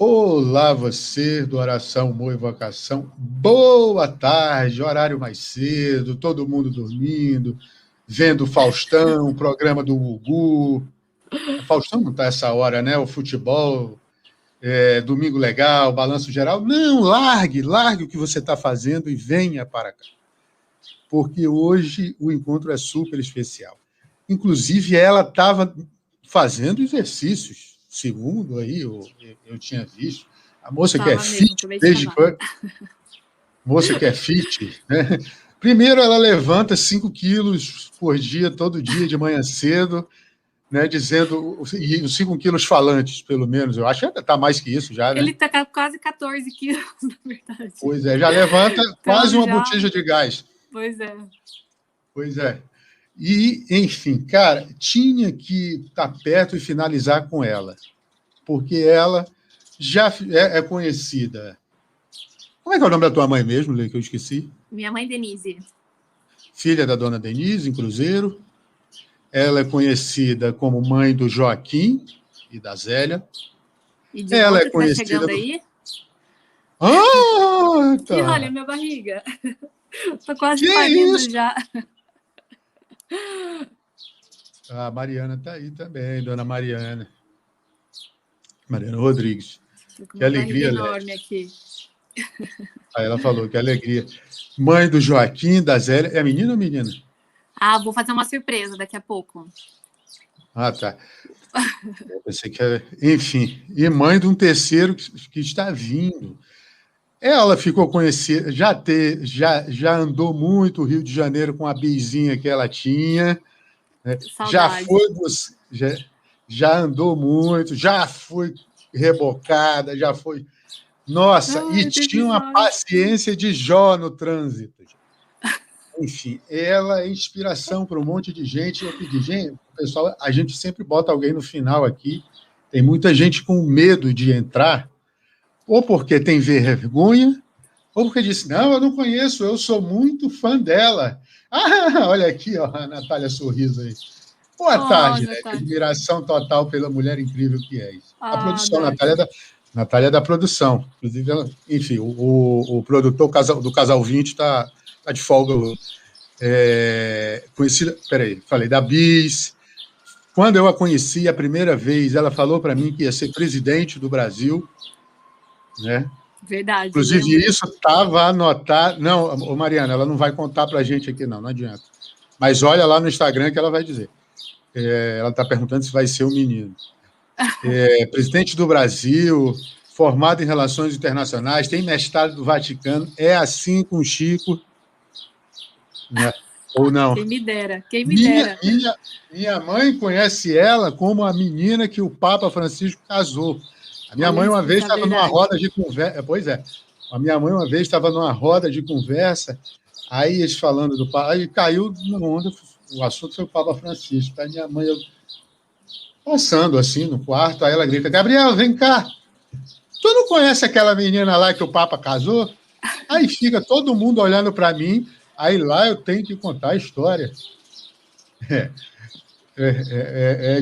Olá, você do Oração, Boa Invocação. Boa tarde, horário mais cedo, todo mundo dormindo, vendo Faustão, programa do Gugu. Faustão não está essa hora, né? O futebol, domingo legal, balanço geral. Não, largue o que você está fazendo e venha para cá. Porque hoje o encontro é super especial. Inclusive, ela estava fazendo exercícios, segundo aí eu tinha visto. A moça que é fit, desde quando? Moça que é fit, né? Primeiro, ela levanta 5 quilos por dia, todo dia, de manhã cedo, né? Dizendo, e os 5 quilos falantes, pelo menos. Eu acho que está mais que isso já, né? Ele está quase 14 quilos, na verdade. Pois é, já levanta então, quase uma botija de gás. Pois é. Pois é. E, enfim, cara, tinha que estar perto e finalizar com ela, porque ela já é conhecida. Como é que é o nome da tua mãe mesmo, Lê, que eu esqueci? Minha mãe, Denise. Filha da dona Denise, em Cruzeiro. Ela é conhecida como mãe do Joaquim e da Zélia. E de ela é conhecida que tá chegando aí? Ah, tá. E olha, minha barriga. Tô quase parindo já. A Mariana está aí também, dona Mariana. Mariana Rodrigues. Que alegria, enorme aqui. Aí ela falou, que alegria. Mãe do Joaquim, da Zélia. É menina ou menina? Vou fazer uma surpresa daqui a pouco. Ah, tá. Eu pensei que era... Enfim, e mãe de um terceiro que está vindo. Ela ficou conhecida, já andou muito o Rio de Janeiro com a bizinha que ela tinha. Né? Já andou muito, já foi rebocada, já foi... Nossa, e tinha uma paciência de Jó no trânsito. Enfim, ela é inspiração para um monte de gente. Eu pedi, gente, pessoal, a gente sempre bota alguém no final aqui. Tem muita gente com medo de entrar, ou porque tem vergonha, ou porque disse, não, eu não conheço, eu sou muito fã dela. Ah, olha aqui, ó, a Natália Sorriso aí. Boa tarde, né? Admiração total pela mulher incrível que é. A produção, Natália da produção. Inclusive, ela, enfim, o produtor do Casal 20 está de folga hoje. Conhecida, peraí, falei da Bis. Quando eu a conheci a primeira vez, ela falou para mim que ia ser presidente do Brasil, né? Verdade. Inclusive, isso estava anotado. Não, Mariana, ela não vai contar para a gente aqui, não adianta. Mas olha lá no Instagram que ela vai dizer. Ela está perguntando se vai ser um menino. Presidente do Brasil, formado em Relações Internacionais, tem mestrado do Vaticano, é assim com o Chico, né? Ou não? Quem me dera, quem me dera. Minha mãe conhece ela como a menina que o Papa Francisco casou. A minha mãe uma vez estava numa roda de conversa. Pois é. A minha mãe uma vez estava numa roda de conversa, aí eles falando do Papa, aí caiu na onda, o assunto foi o Papa Francisco. Aí minha mãe passando assim no quarto, aí ela grita, Gabriel, vem cá. Tu não conhece aquela menina lá que o Papa casou? Aí fica todo mundo olhando para mim, aí lá eu tenho que contar a história.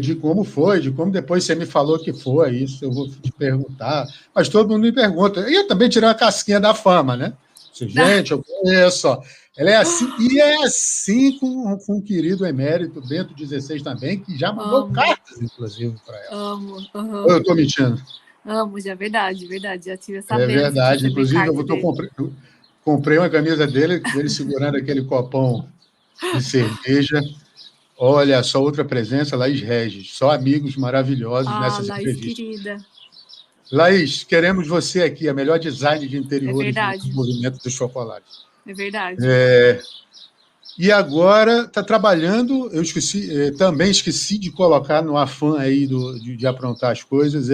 De como foi, de como depois você me falou que foi, isso eu vou te perguntar. Mas todo mundo me pergunta. E eu também tirei uma casquinha da fama, né? Gente, eu conheço. Ó. Ela é assim, e é assim com o querido emérito Bento XVI também, que já mandou cartas, inclusive, para ela. Amo. Ou eu estou mentindo? Amo, já é verdade. Já tive essa benção. É verdade. Inclusive, eu comprei uma camisa dele, ele segurando aquele copão de cerveja. Olha, só outra presença, Laís Regis. Só amigos maravilhosos nessas entrevistas. Querida. Laís, queremos você aqui, a melhor design de interiores do movimento dos chocolates. É verdade. E agora está trabalhando, também esqueci de colocar no afã aí de aprontar as coisas,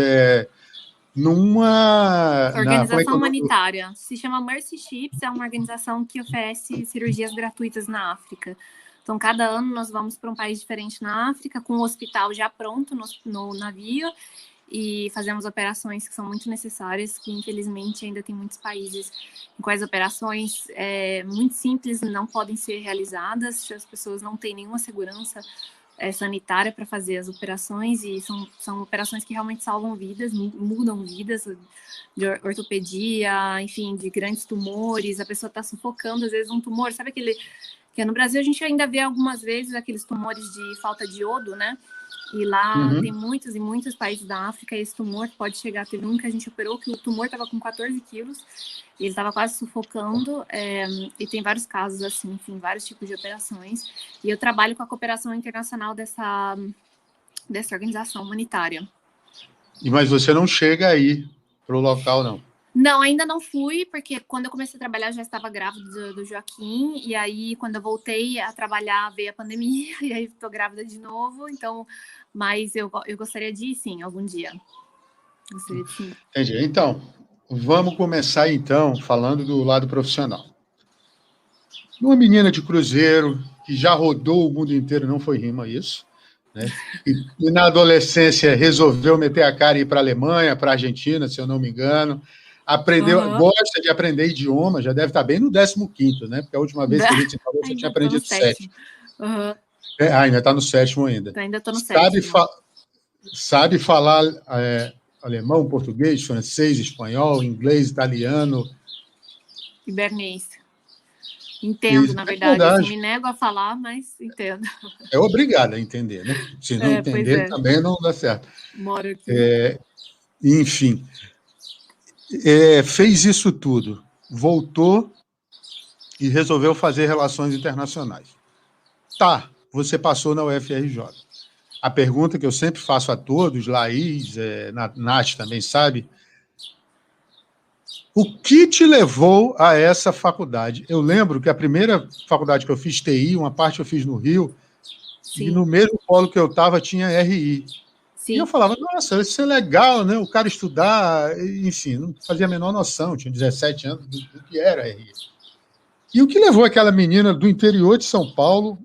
numa... Organização humanitária. Se chama Mercy Ships, é uma organização que oferece cirurgias gratuitas na África. Então, cada ano nós vamos para um país diferente na África, com o hospital já pronto no navio, e fazemos operações que são muito necessárias, que infelizmente ainda tem muitos países em quais operações muito simples não podem ser realizadas, se as pessoas não têm nenhuma segurança sanitária para fazer as operações, e são operações que realmente salvam vidas, mudam vidas, de ortopedia, enfim, de grandes tumores, a pessoa está sufocando, às vezes, um tumor, sabe aquele... que no Brasil a gente ainda vê algumas vezes aqueles tumores de falta de iodo, né? E lá tem muitos e muitos países da África, e esse tumor pode chegar, teve um que a gente operou, que o tumor estava com 14 quilos, e ele estava quase sufocando, e tem vários casos assim, enfim, vários tipos de operações, e eu trabalho com a cooperação internacional dessa organização humanitária. Mas você não chega aí para o local, não? Não, ainda não fui, porque quando eu comecei a trabalhar, eu já estava grávida do Joaquim, e aí quando eu voltei a trabalhar, veio a pandemia, e aí estou grávida de novo, então, mas eu gostaria de ir, sim, algum dia. Gostaria de sim. Entendi. Então, vamos começar, então, falando do lado profissional. Uma menina de cruzeiro, que já rodou o mundo inteiro, não foi rima isso, né? E na adolescência resolveu meter a cara e ir para a Alemanha, para a Argentina, se eu não me engano, gosta de aprender idioma, já deve estar bem no 15º, né? Porque a última vez que a gente falou, você tinha aprendido 7. Ainda está no 7º ainda. Ainda estou no 7º. Sabe falar alemão, português, francês, espanhol, inglês, italiano? Ibernês. Entendo, na verdade. Assim, me nego a falar, mas entendo. É obrigado a entender, né? Se não entender, também não dá certo. Moro aqui. Enfim. Fez isso tudo, voltou e resolveu fazer relações internacionais. Tá, você passou na UFRJ. A pergunta que eu sempre faço a todos, Laís, Nath também sabe, o que te levou a essa faculdade? Eu lembro que a primeira faculdade que eu fiz, TI, uma parte eu fiz no Rio, Sim. E no mesmo polo que eu estava tinha RI. Sim. E eu falava, nossa, isso é legal, né? O cara estudar, enfim, não fazia a menor noção, tinha 17 anos do que era RI. E o que levou aquela menina do interior de São Paulo,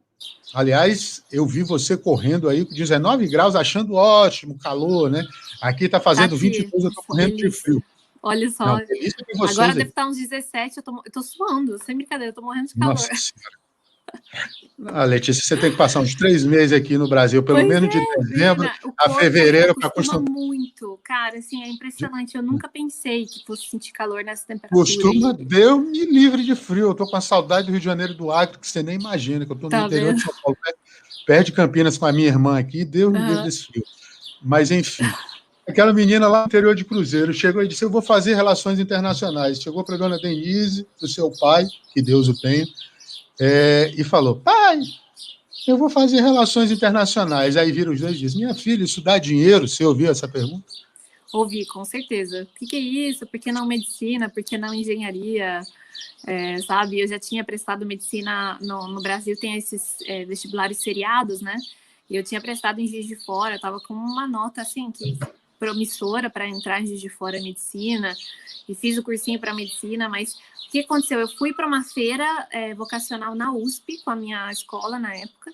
aliás, eu vi você correndo aí com 19 graus, achando ótimo, calor, né? Aqui está fazendo 22, eu estou correndo de frio. Olha só, não, agora deve estar uns 17, eu tô suando, sem brincadeira, eu tô morrendo de calor. Nossa Senhora. Letícia, você tem que passar uns 3 meses aqui no Brasil, pelo menos de dezembro a fevereiro, para acostumar. Muito, cara, assim, é impressionante. Eu nunca pensei que fosse sentir calor nessa temperatura. Costuma, Deus me livre de frio. Eu tô com a saudade do Rio de Janeiro, do Acre, que você nem imagina, que eu tô no interior de São Paulo, perto de Campinas com a minha irmã aqui, Deus me livre desse frio. Mas, enfim, aquela menina lá no interior de Cruzeiro chegou e disse, eu vou fazer relações internacionais. Chegou para a dona Denise, do seu pai, que Deus o tenha, e falou, pai, eu vou fazer relações internacionais. Aí viram os dois e dizem, minha filha, isso dá dinheiro? Você ouviu essa pergunta? Ouvi, com certeza. O que é isso? Por que não medicina? Por que não engenharia? Sabe, eu já tinha prestado medicina no Brasil, tem esses vestibulares seriados, né? E eu tinha prestado em Juiz de Fora, estava com uma nota, assim, que promissora para entrar em Juiz de Fora medicina, e fiz o cursinho para medicina, mas o que aconteceu? Eu fui para uma feira vocacional na USP, com a minha escola na época,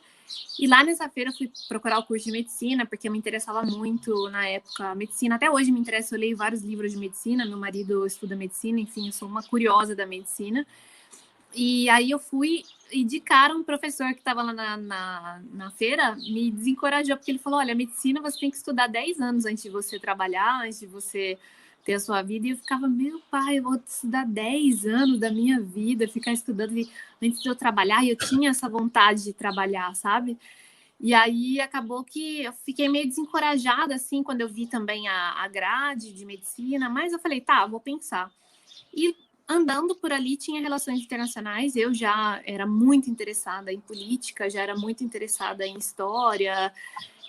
e lá nessa feira eu fui procurar o curso de medicina, porque eu me interessava muito na época. A medicina, até hoje me interessa, eu leio vários livros de medicina, meu marido estuda medicina, enfim, eu sou uma curiosa da medicina. E aí eu fui, e de cara um professor que estava lá na feira me desencorajou, porque ele falou, olha, medicina você tem que estudar 10 anos antes de você trabalhar, antes de você ter a sua vida. E eu ficava, meu pai, eu vou estudar 10 anos da minha vida, ficar estudando antes de eu trabalhar, e eu tinha essa vontade de trabalhar, sabe? E aí acabou que eu fiquei meio desencorajada, assim, quando eu vi também a grade de medicina, mas eu falei, tá, vou pensar. E andando por ali tinha relações internacionais, eu já era muito interessada em política, já era muito interessada em história,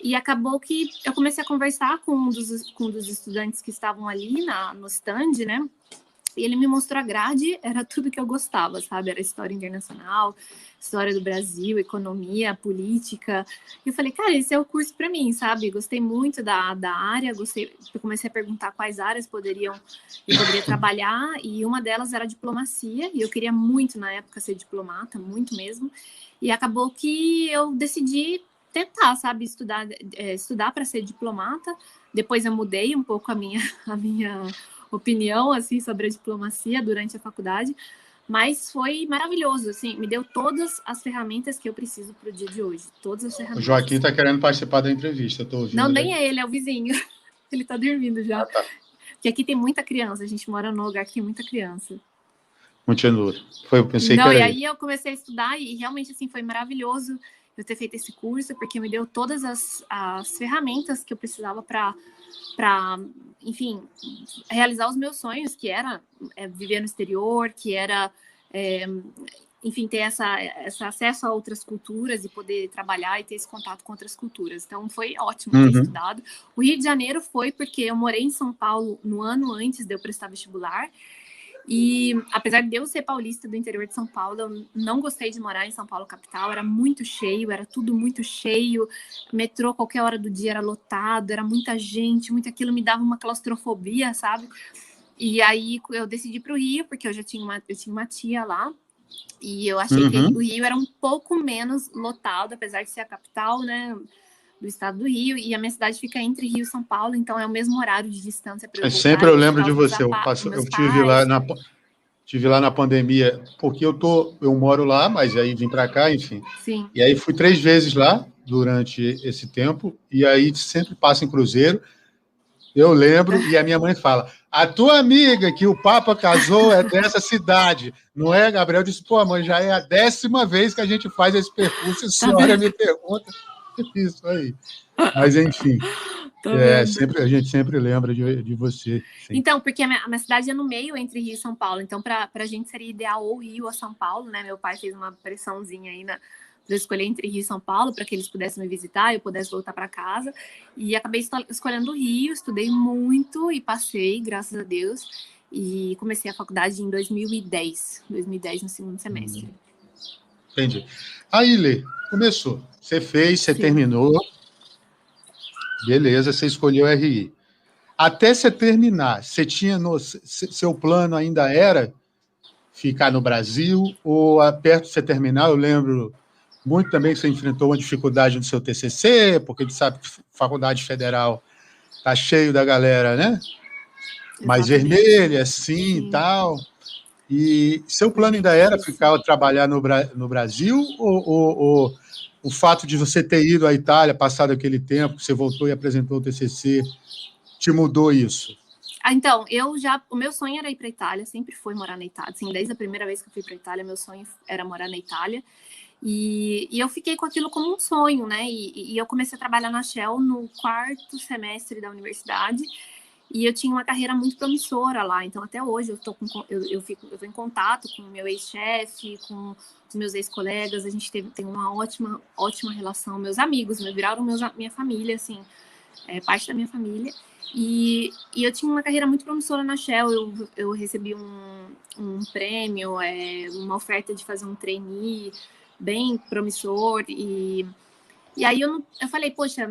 e acabou que eu comecei a conversar com um dos estudantes que estavam ali no stand, né? E ele me mostrou a grade, era tudo que eu gostava, sabe? Era história internacional, história do Brasil, economia, política. E eu falei, cara, esse é o curso para mim, sabe? Gostei muito da área, eu comecei a perguntar quais áreas eu poderia trabalhar, e uma delas era diplomacia, e eu queria muito, na época, ser diplomata, muito mesmo. E acabou que eu decidi tentar, sabe? Estudar para ser diplomata. Depois eu mudei um pouco a minha opinião assim sobre a diplomacia durante a faculdade, Mas foi maravilhoso, assim, me deu todas as ferramentas que eu preciso para o dia de hoje. Todas as O ferramentas. Joaquim está querendo participar da entrevista, estou Não, ouvindo nem ele. é ele, é o vizinho. Ele está dormindo já. Ah, tá. Porque aqui tem muita criança, a gente mora num lugar que tem muita criança. Continua. Eu pensei Não, que e era aí ele. eu comecei a estudar e realmente assim foi maravilhoso eu ter feito esse curso, porque me deu todas as ferramentas que eu precisava para, enfim, realizar os meus sonhos, que era viver no exterior, que era, enfim, ter esse acesso a outras culturas e poder trabalhar e ter esse contato com outras culturas. Então foi ótimo ter estudado. O Rio de Janeiro foi porque eu morei em São Paulo no ano antes de eu prestar vestibular. E apesar de eu ser paulista do interior de São Paulo, eu não gostei de morar em São Paulo capital, era muito cheio, era tudo muito cheio, metrô qualquer hora do dia era lotado, era muita gente, muito aquilo me dava uma claustrofobia, sabe? E aí eu decidi para o Rio, porque eu tinha uma tia lá, e eu achei que o Rio era um pouco menos lotado, apesar de ser a capital, né, do estado do Rio, e a minha cidade fica entre Rio e São Paulo, então é o mesmo horário de distância para eu voltar. Sempre eu lembro visitar de você. Eu tive lá na pandemia, porque eu moro lá, mas aí vim para cá, enfim. Sim. E aí fui 3 vezes lá durante esse tempo, e aí sempre passa em cruzeiro. Eu lembro, e a minha mãe fala: a tua amiga que o Papa casou é dessa cidade, não é, Gabriel? Eu disse: pô, mãe, já é a 10ª vez que a gente faz esse percurso, e a senhora me pergunta isso aí. Mas, enfim, a gente sempre lembra de você. Sim. Então, porque a minha cidade é no meio entre Rio e São Paulo, então para a gente seria ideal ou Rio ou São Paulo, né? Meu pai fez uma pressãozinha aí para eu escolher entre Rio e São Paulo, para que eles pudessem me visitar, eu pudesse voltar para casa. E acabei escolhendo o Rio, estudei muito e passei, graças a Deus. E comecei a faculdade em 2010 no segundo semestre. Entendi. Aí, Lê, começou. Você fez, você terminou. Beleza, você escolheu RI. Até você terminar, você tinha seu plano ainda era ficar no Brasil ou perto de você terminar? Eu lembro muito também que você enfrentou uma dificuldade no seu TCC, porque a gente sabe que faculdade federal tá cheio da galera, né? Mais vermelha, assim e tal. E seu plano ainda era ficar trabalhar no Brasil ou o fato de você ter ido à Itália, passado aquele tempo, que você voltou e apresentou o TCC, te mudou isso? Então, o meu sonho era ir para a Itália, sempre foi morar na Itália. Assim, desde a primeira vez que eu fui para a Itália, meu sonho era morar na Itália. E eu fiquei com aquilo como um sonho, né? E eu comecei a trabalhar na Shell no 4º semestre da universidade. E eu tinha uma carreira muito promissora lá. Então, até hoje, eu tô em contato com o meu ex-chefe, com os meus ex-colegas. A gente tem uma ótima relação. Meus amigos viraram minha família, assim, parte da minha família. E eu tinha uma carreira muito promissora na Shell. Eu recebi um prêmio, uma oferta de fazer um trainee bem promissor. E aí eu falei, poxa,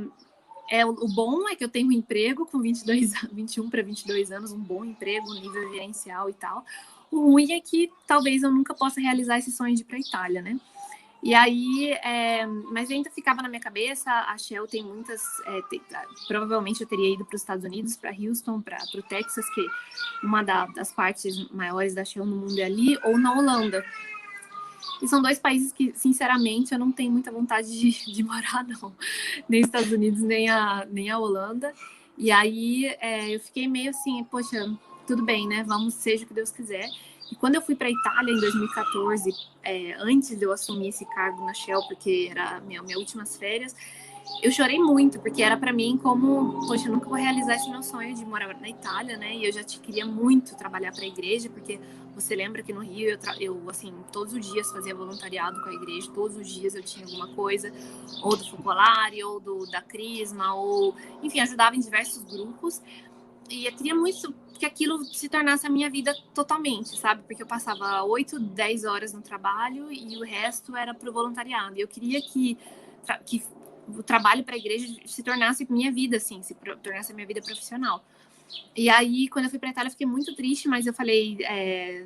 o bom é que eu tenho um emprego com 21 para 22 anos, um bom emprego, um nível gerencial e tal. O ruim é que talvez eu nunca possa realizar esse sonho de ir para a Itália, né? E aí, mas ainda ficava na minha cabeça, a Shell tem muitas, provavelmente eu teria ido para os Estados Unidos, para Houston, para o Texas, que uma das partes maiores da Shell no mundo é ali, ou na Holanda. E são 2 países que, sinceramente, eu não tenho muita vontade de morar, não. Nem os Estados Unidos, nem a Holanda. E aí eu fiquei meio assim, poxa, tudo bem, né? Vamos, seja o que Deus quiser. E quando eu fui para a Itália em 2014, antes de eu assumir esse cargo na Shell, porque era minhas últimas férias, eu chorei muito, porque era para mim como, poxa, eu nunca vou realizar esse meu sonho de morar na Itália, né? E eu já queria muito trabalhar para a igreja, porque você lembra que no Rio eu assim, todos os dias fazia voluntariado com a igreja, todos os dias eu tinha alguma coisa, ou do Focolare, ou da Crisma, ou, enfim, ajudava em diversos grupos. E eu queria muito que aquilo se tornasse a minha vida totalmente, sabe? Porque eu passava 8, 10 horas no trabalho e o resto era pro voluntariado. E eu queria que o trabalho para a igreja se tornasse minha vida, assim, se tornasse a minha vida profissional. E aí, quando eu fui para a Itália, eu fiquei muito triste, mas eu falei,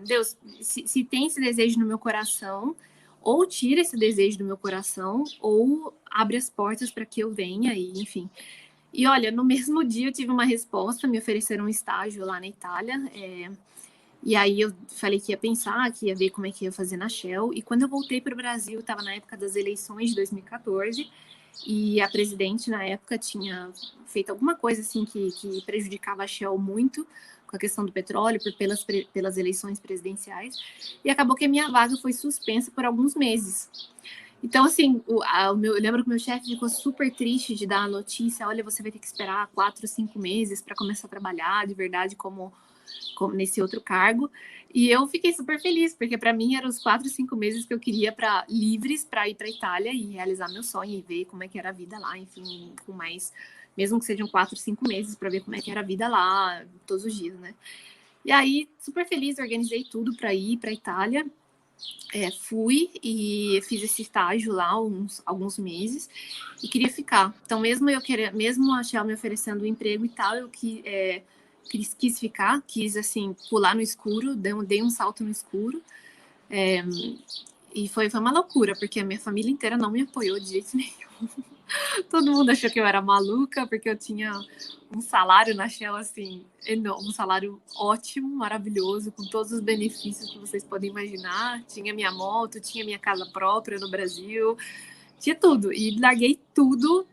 Deus, se tem esse desejo no meu coração, ou tira esse desejo do meu coração, ou abre as portas para que eu venha, e enfim. E olha, no mesmo dia eu tive uma resposta, me ofereceram um estágio lá na Itália, E aí eu falei que ia pensar, que ia ver como é que ia fazer na Shell. E quando eu voltei para o Brasil, estava na época das eleições de 2014, e a presidente, na época, tinha feito alguma coisa assim que prejudicava a Shell muito, com a questão do petróleo, pelas eleições presidenciais. E acabou que a minha vaga foi suspensa por alguns meses. Então, assim, eu lembro que o meu chefe ficou super triste de dar a notícia: olha, você vai ter que esperar 4, 5 meses para começar a trabalhar de verdade como nesse outro cargo. E eu fiquei super feliz, porque para mim eram os 4, 5 meses que eu queria livres para ir para a Itália e realizar meu sonho e ver como é que era a vida lá, enfim, com mais, mesmo que sejam 4, 5 meses para ver como é que era a vida lá todos os dias, né? E aí, super feliz, organizei tudo para ir para a Itália. Fui e fiz esse estágio lá alguns meses e queria ficar. Então, mesmo a Shell me oferecendo um emprego e tal, eu quis ficar, quis assim pular no escuro, dei um salto no escuro. E foi uma loucura, porque a minha família inteira não me apoiou de jeito nenhum. Todo mundo achou que eu era maluca, porque eu tinha um salário na Shell, assim, enorme, um salário ótimo, maravilhoso, com todos os benefícios que vocês podem imaginar. Tinha minha moto, tinha minha casa própria no Brasil, tinha tudo. E larguei tudo,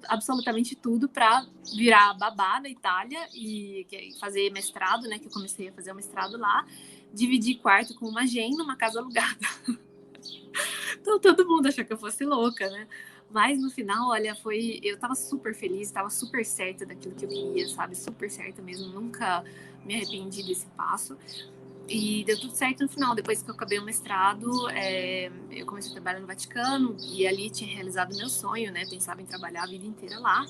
absolutamente tudo, para virar babá na Itália e fazer mestrado, né? Que eu comecei a fazer o mestrado lá. Dividir quarto com uma gen numa casa alugada. Então todo mundo achou que eu fosse louca, né? Mas no final, olha, eu tava super feliz, tava super certa daquilo que eu queria, sabe? Super certa mesmo, nunca me arrependi desse passo. E deu tudo certo no final. Depois que eu acabei o mestrado, eu comecei a trabalhar no Vaticano e ali tinha realizado meu sonho, né? Pensava em trabalhar a vida inteira lá.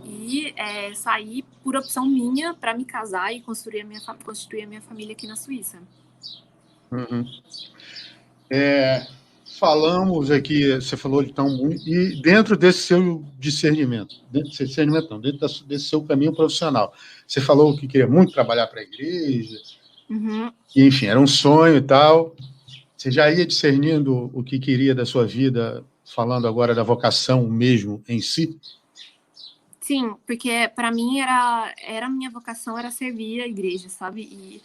E saí por opção minha para me casar e constituir a minha família aqui na Suíça. Uhum. Falamos aqui, você falou então muito, e dentro desse seu discernimento, desse seu caminho profissional, você falou que queria muito trabalhar para a igreja, e, enfim, era um sonho e tal. Você já ia discernindo o que queria da sua vida, falando agora da vocação mesmo em si? Sim, porque para mim era a minha vocação, era servir a igreja, sabe? E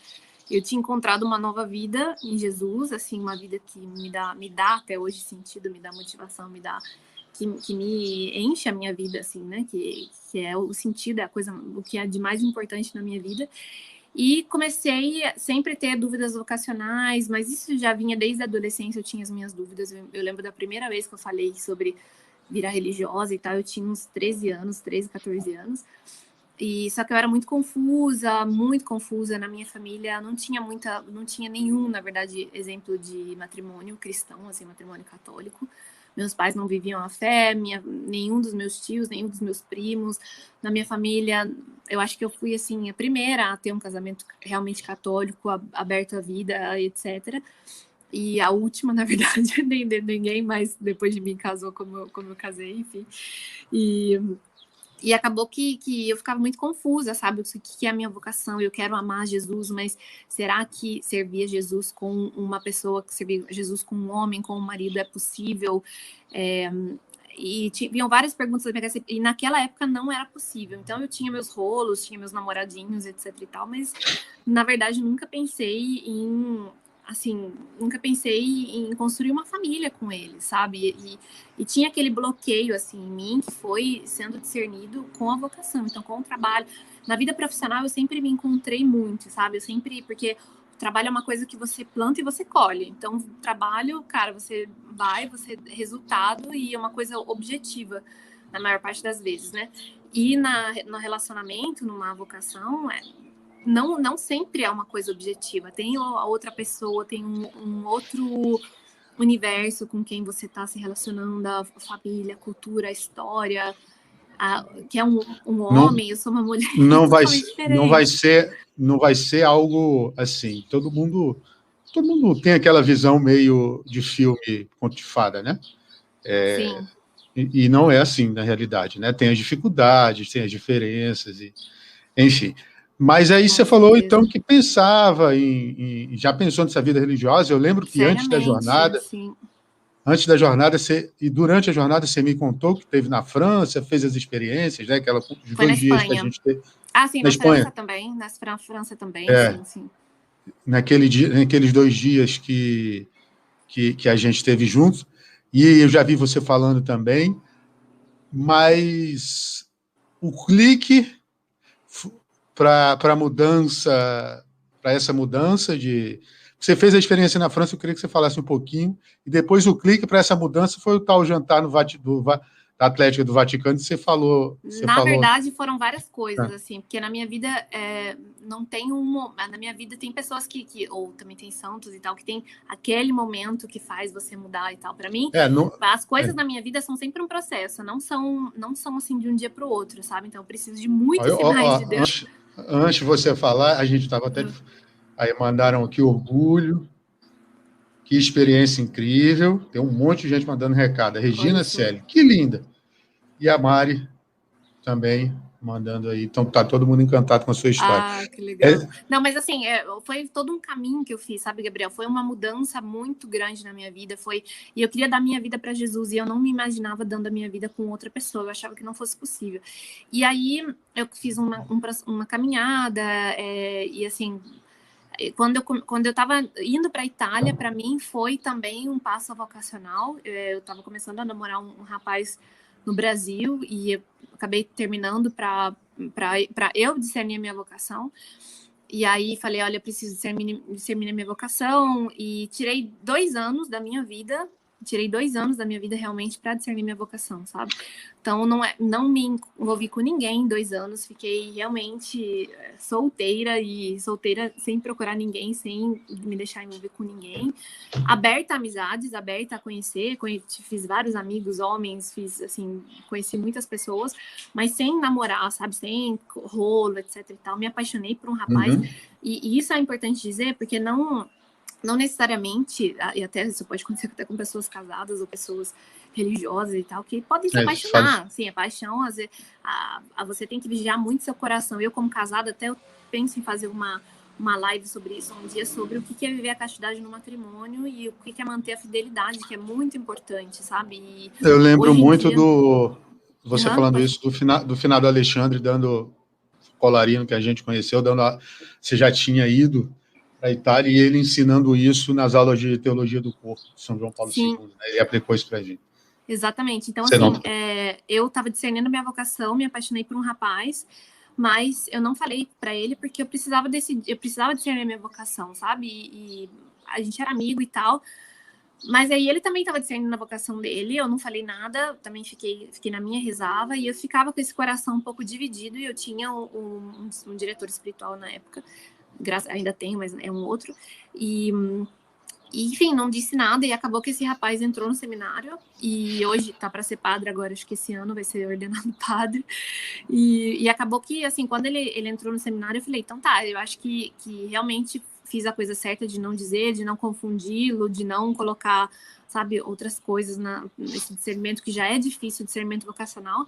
eu tinha encontrado uma nova vida em Jesus, assim, uma vida que me dá até hoje sentido, me dá motivação, que me enche a minha vida, assim, né? Que é o sentido, é a coisa, o que é de mais importante na minha vida. E comecei a sempre ter dúvidas vocacionais, mas isso já vinha desde a adolescência, eu tinha as minhas dúvidas. Eu lembro da primeira vez que eu falei sobre virar religiosa e tal, eu tinha uns 13, 14 anos. E só que eu era muito confusa na minha família, não tinha nenhum, na verdade, exemplo de matrimônio cristão, assim, matrimônio católico. Meus pais não viviam a fé, nenhum dos meus tios, nenhum dos meus primos. Na minha família, eu acho que eu fui, assim, a primeira a ter um casamento realmente católico, aberto à vida, etc. E a última, na verdade, ninguém mais depois de mim casou como eu casei, enfim. E acabou que eu ficava muito confusa, sabe? O que é a minha vocação? Eu quero amar Jesus, mas será que servir a Jesus com uma pessoa, que servir a Jesus com um homem, com um marido é possível? E vinham várias perguntas da minha cabeça, e naquela época não era possível. Então eu tinha meus rolos, tinha meus namoradinhos, etc e tal, mas na verdade nunca pensei em construir uma família com ele, sabe? E tinha aquele bloqueio, assim, em mim, que foi sendo discernido com a vocação, então com o trabalho. Na vida profissional eu sempre me encontrei muito, sabe? Porque o trabalho é uma coisa que você planta e você colhe. Então, trabalho, cara, você resultado, e é uma coisa objetiva, na maior parte das vezes, né? E no relacionamento, numa vocação, não sempre é uma coisa objetiva. Tem a outra pessoa, tem um outro universo com quem você está se relacionando, a família, a cultura, a história, que é um homem, eu sou uma mulher. Não vai ser algo assim. Todo mundo tem aquela visão meio de filme conto de fada, né? Sim. E não é assim na realidade, né? Tem as dificuldades, tem as diferenças, enfim. Mas aí você falou, então, que pensava já pensou nessa vida religiosa. Eu lembro que antes da jornada, e durante a jornada, você me contou que esteve na França, fez as experiências, né? Os 2 dias que a gente teve. Sim, na França também, sim. naqueles 2 dias que a gente esteve juntos, e eu já vi você falando também, mas o clique para mudança, para essa mudança de... Você fez a experiência na França, eu queria que você falasse um pouquinho, e depois o clique para essa mudança foi o tal jantar da Atlética do Vaticano, que você falou... Na verdade, foram várias coisas, assim, porque na minha vida não tem na minha vida tem pessoas ou também tem santos e tal, que tem aquele momento que faz você mudar e tal. Para mim, as coisas na minha vida são sempre um processo, não são assim de um dia para o outro, sabe? Então eu preciso de muitos sinais de Deus. Antes de você falar, a gente estava até... Aí mandaram aqui orgulho, que experiência incrível, tem um monte de gente mandando recado. A Regina Celi, que linda. E a Mari também mandando aí. Então tá todo mundo encantado com a sua história. Ah, que legal. Não, mas assim, foi todo um caminho que eu fiz, sabe, Gabriel? Foi uma mudança muito grande na minha vida. E eu queria dar minha vida para Jesus e eu não me imaginava dando a minha vida com outra pessoa. Eu achava que não fosse possível. E aí eu fiz uma caminhada e assim... Quando eu estava indo para a Itália, para mim foi também um passo vocacional. Eu estava começando a namorar um rapaz no Brasil e eu acabei terminando para eu discernir a minha vocação. E aí falei, olha, eu preciso discernir a minha vocação e tirei 2 anos da minha vida realmente para discernir minha vocação, sabe? Então, não me envolvi com ninguém em 2 anos, fiquei realmente solteira sem procurar ninguém, sem me deixar envolver com ninguém, aberta a amizades, aberta a conhecer, fiz vários amigos homens, conheci muitas pessoas, mas sem namorar, sabe? Sem rolo, etc e tal. Me apaixonei por um rapaz, e isso é importante dizer, porque não necessariamente, e até isso pode acontecer até com pessoas casadas ou pessoas religiosas e tal, que podem se apaixonar. Sim, a paixão, às vezes, você tem que vigiar muito seu coração. Eu, como casada, até eu penso em fazer uma live sobre isso um dia, sobre o que é viver a castidade no matrimônio e o que é manter a fidelidade, que é muito importante, sabe? E eu lembro muito você falando isso do finado Alexandre, dando colarinho que a gente conheceu, você já tinha ido para a Itália, e ele ensinando isso nas aulas de teologia do corpo de São João Paulo II. Né? Ele aplicou isso para a gente. Exatamente. Então, eu estava discernindo minha vocação, me apaixonei por um rapaz, mas eu não falei para ele porque eu precisava discernir minha vocação, sabe? E a gente era amigo e tal. Mas aí ele também estava discernindo a vocação dele, eu não falei nada, também fiquei na minha, rezava, e eu ficava com esse coração um pouco dividido, e eu tinha um diretor espiritual na época, ainda tenho, mas é um outro, e enfim, não disse nada, e acabou que esse rapaz entrou no seminário, e hoje tá para ser padre agora, acho que esse ano vai ser ordenado padre, e acabou que, assim, quando ele entrou no seminário, eu falei, então tá, eu acho que realmente fiz a coisa certa de não dizer, de não confundi-lo, de não colocar, sabe, outras coisas nesse discernimento, que já é difícil, discernimento vocacional,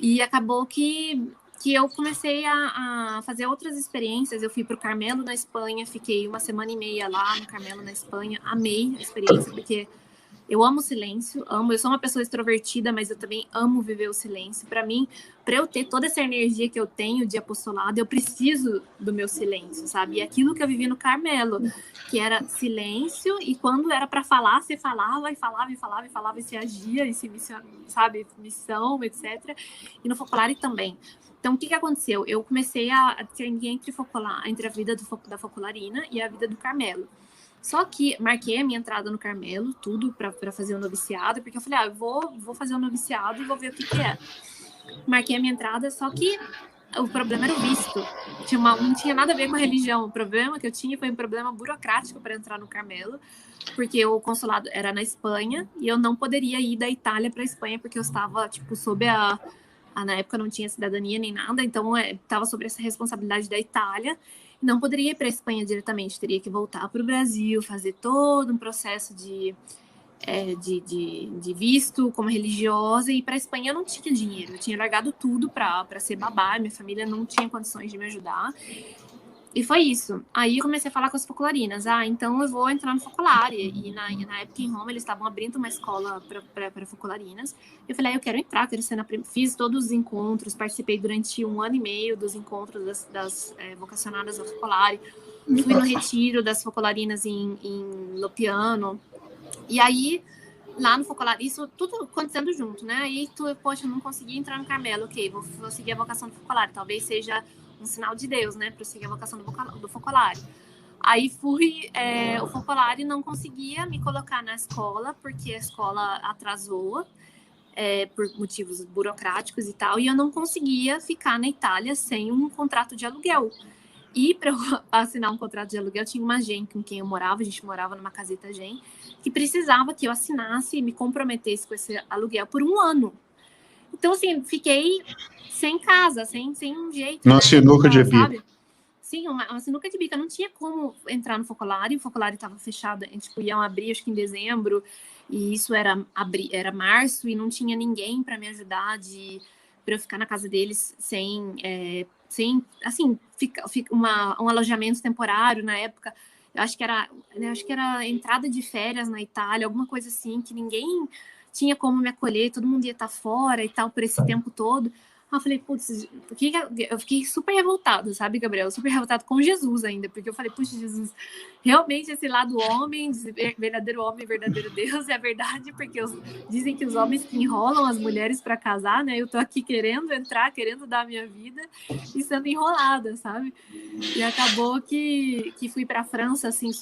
e acabou que eu comecei a fazer outras experiências. Eu fui para o Carmelo, na Espanha, fiquei 1 semana e meia lá no Carmelo, na Espanha, amei a experiência, porque eu amo o silêncio, eu sou uma pessoa extrovertida, mas eu também amo viver o silêncio. Para mim, para eu ter toda essa energia que eu tenho de apostolado, eu preciso do meu silêncio, sabe? E aquilo que eu vivi no Carmelo, que era silêncio, e quando era para falar, você falava, e falava, e falava, e falava, e se agia, e se sabe, missão, etc. E no Focolare também. Então, o que aconteceu? Eu comecei a discernir entre a vida da Focolarina e a vida do Carmelo. Só que marquei a minha entrada no Carmelo, tudo para fazer o noviciado, porque eu falei, eu vou fazer o noviciado e vou ver o que é. Marquei a minha entrada, só que o problema era o visto. Não tinha nada a ver com a religião. O problema que eu tinha foi um problema burocrático para entrar no Carmelo, porque o consulado era na Espanha e eu não poderia ir da Itália para a Espanha, porque eu estava, sob na época não tinha cidadania nem nada, então estava sobre essa responsabilidade da Itália. Não poderia ir para a Espanha diretamente, teria que voltar para o Brasil, fazer todo um processo de visto como religiosa, e para a Espanha eu não tinha dinheiro, eu tinha largado tudo para ser babá, minha família não tinha condições de me ajudar, E foi isso. Aí eu comecei a falar com as focolarinas. Então eu vou entrar no Focolare. E na época em Roma eles estavam abrindo uma escola para focolarinas. Eu falei, eu quero entrar, quero ser Fiz todos os encontros, participei durante 1 ano e meio dos encontros das vocacionadas ao Focolare. Fui no retiro das focolarinas em Lopiano. E aí, lá no Focolare, isso tudo acontecendo junto, né? Aí, poxa, eu não consegui entrar no Carmelo. Ok, vou seguir a vocação do Focolare. Talvez seja um sinal de Deus, né? Para eu seguir a vocação do Focolare. Aí o Focolare não conseguia me colocar na escola, porque a escola atrasou, por motivos burocráticos e tal, e eu não conseguia ficar na Itália sem um contrato de aluguel. E para eu assinar um contrato de aluguel, tinha uma gente com quem eu morava, a gente morava numa caseta gente, que precisava que eu assinasse e me comprometesse com esse aluguel por 1 ano. Então, assim, fiquei sem casa, sem um jeito. Uma sinuca de bico. Sim, uma sinuca de bico. Não tinha como entrar no Focolare, o Focolare estava fechado, a gente ia abrir, acho que em dezembro, e isso era março, e não tinha ninguém para me ajudar para eu ficar na casa deles sem assim, um alojamento temporário na época. Eu acho que era entrada de férias na Itália, alguma coisa assim, que ninguém tinha como me acolher, todo mundo ia estar fora e tal, por esse tempo todo. Eu falei, putz, eu fiquei super revoltada, sabe, Gabriel? Super revoltada com Jesus ainda, porque eu falei, puxa, Jesus, realmente esse lado homem, verdadeiro Deus, é verdade, porque dizem que os homens que enrolam as mulheres para casar, né? Eu tô aqui querendo entrar, querendo dar a minha vida e sendo enrolada, sabe? E acabou que fui para a França, assim,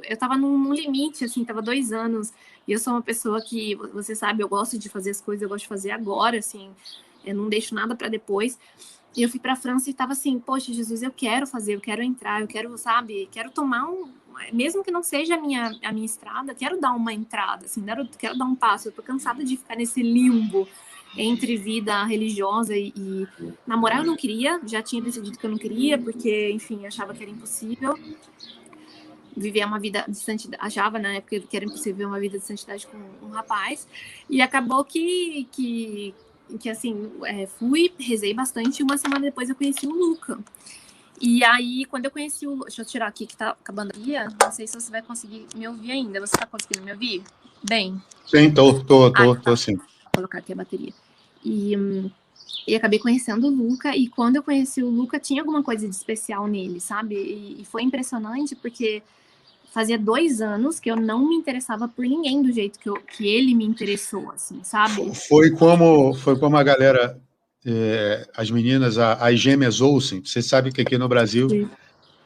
eu tava num limite, assim, tava 2 anos, e eu sou uma pessoa que, você sabe, eu gosto de fazer as coisas, eu gosto de fazer agora, assim, eu não deixo nada para depois. E eu fui para a França e estava assim, poxa, Jesus, eu quero fazer, eu quero entrar, eu quero, sabe, quero tomar mesmo que não seja a minha estrada, quero dar uma entrada, assim, quero dar um passo. Eu tô cansada de ficar nesse limbo entre vida religiosa e namorar eu não queria, já tinha decidido que eu não queria, porque, enfim, achava que era impossível viver uma vida de santidade, achava na época que era impossível viver uma vida de santidade com um rapaz, e acabou que assim, fui, rezei bastante, e 1 semana depois eu conheci o Luca. E aí, quando eu conheci o... Deixa eu tirar aqui que tá acabando a guia. Não sei se você vai conseguir me ouvir ainda. Você tá conseguindo me ouvir? Bem. Sim, tô sim. Vou colocar aqui a bateria. E acabei conhecendo o Luca. E quando eu conheci o Luca, tinha alguma coisa de especial nele, sabe? E foi impressionante porque fazia 2 anos que eu não me interessava por ninguém do jeito que ele me interessou, assim, sabe? Foi como a galera... as meninas, as gêmeas Olsen, você sabe que aqui no Brasil, sim,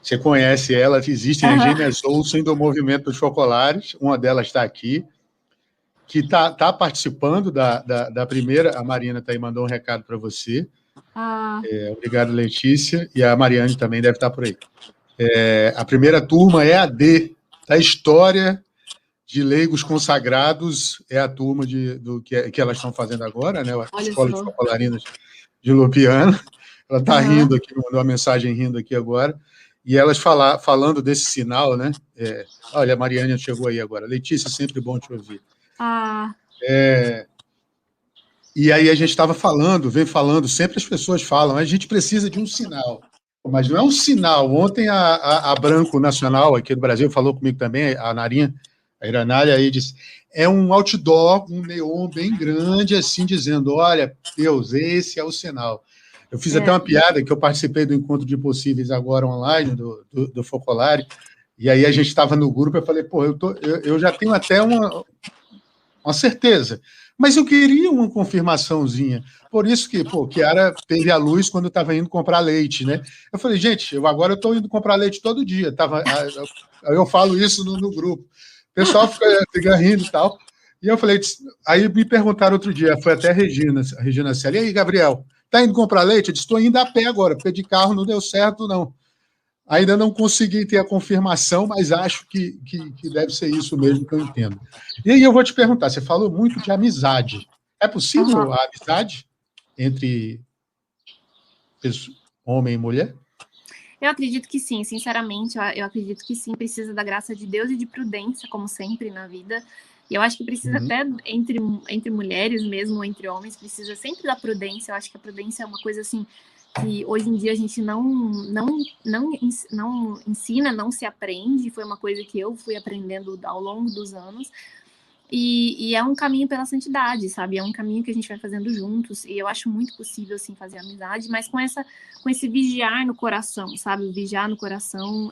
você conhece elas, existem as gêmeas Olsen do movimento dos focolares, uma delas está aqui, que está participando da primeira, a Marina tá aí, mandou um recado para você. Obrigado, Letícia, e a Mariane também deve estar por aí. A primeira turma é a D, da História de Leigos Consagrados, é a turma do que elas estão fazendo agora, né? A Escola de Focolarinas de Lopiano. Ela está rindo aqui, mandou uma mensagem rindo aqui agora, e elas falando desse sinal, né? Olha, a Mariane chegou aí agora. Letícia, sempre bom te ouvir. E aí a gente estava vem falando, sempre as pessoas falam, a gente precisa de um sinal, mas não é um sinal. Ontem a Branco Nacional aqui do Brasil falou comigo também, a Narinha, a Iranália, aí disse, é um outdoor, um neon bem grande, assim, dizendo, olha, Deus, esse é o sinal. Eu fiz até uma piada, que eu participei do Encontro de Impossíveis agora online, do Focolare, e aí a gente estava no grupo, eu falei, pô, eu já tenho até uma certeza, mas eu queria uma confirmaçãozinha. Por isso que, Kiara teve a luz quando eu estava indo comprar leite, né? Eu falei, gente, agora eu estou indo comprar leite todo dia. Eu falo isso no grupo. O pessoal fica rindo e tal. E eu falei, aí me perguntaram outro dia, foi até a Regina Celi, e aí, Gabriel, tá indo comprar leite? Eu disse, estou indo a pé agora, porque de carro não deu certo, não. Ainda não consegui ter a confirmação, mas acho que deve ser isso mesmo que eu entendo. E aí eu vou te perguntar, você falou muito de amizade. É possível a amizade entre homem e mulher? Eu acredito que sim, sinceramente, eu acredito que sim, precisa da graça de Deus e de prudência, como sempre na vida. E eu acho que precisa até entre mulheres mesmo, ou entre homens, precisa sempre da prudência. Eu acho que a prudência é uma coisa assim que hoje em dia a gente não ensina, não se aprende, foi uma coisa que eu fui aprendendo ao longo dos anos, e é um caminho pela santidade, sabe? É um caminho que a gente vai fazendo juntos, e eu acho muito possível, assim, fazer amizade, mas com esse vigiar no coração, sabe? O vigiar no coração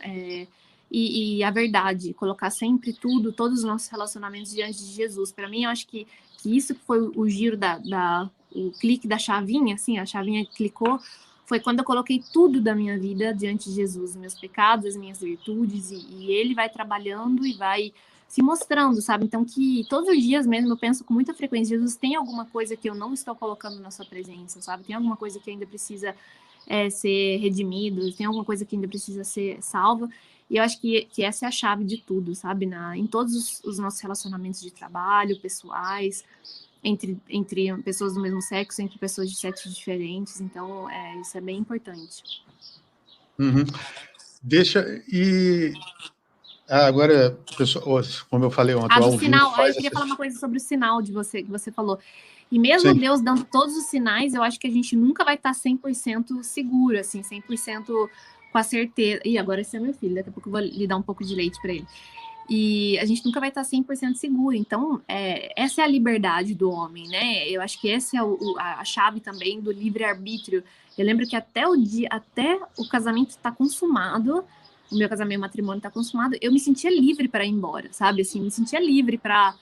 e a verdade, colocar sempre todos os nossos relacionamentos diante de Jesus. Para mim, eu acho que isso foi o giro o clique da chavinha, assim, a chavinha clicou, foi quando eu coloquei tudo da minha vida diante de Jesus, meus pecados, as minhas virtudes, e ele vai trabalhando e vai se mostrando, sabe? Então, que todos os dias mesmo eu penso com muita frequência, Jesus, tem alguma coisa que eu não estou colocando na sua presença, sabe? Tem alguma coisa que ainda precisa ser redimido, tem alguma coisa que ainda precisa ser salva. E eu acho que essa é a chave de tudo, sabe? Em todos os nossos relacionamentos de trabalho, pessoais, entre pessoas do mesmo sexo, entre pessoas de sexos diferentes. Então, isso é bem importante. Uhum. Agora, pessoal, como eu falei ontem, do sinal, eu queria falar uma coisa sobre o sinal que você falou. E mesmo Sim. Deus dando todos os sinais, eu acho que a gente nunca vai estar 100% seguro, assim, 100% com a certeza. Ih, agora esse é meu filho, daqui a pouco eu vou lhe dar um pouco de leite para ele. E a gente nunca vai estar 100% seguro. Então, essa é a liberdade do homem, né? Eu acho que essa é a chave também do livre-arbítrio. Eu lembro que até o casamento estar consumado, o meu casamento, matrimônio está consumado, eu me sentia livre para ir embora, sabe? Assim, me sentia livre para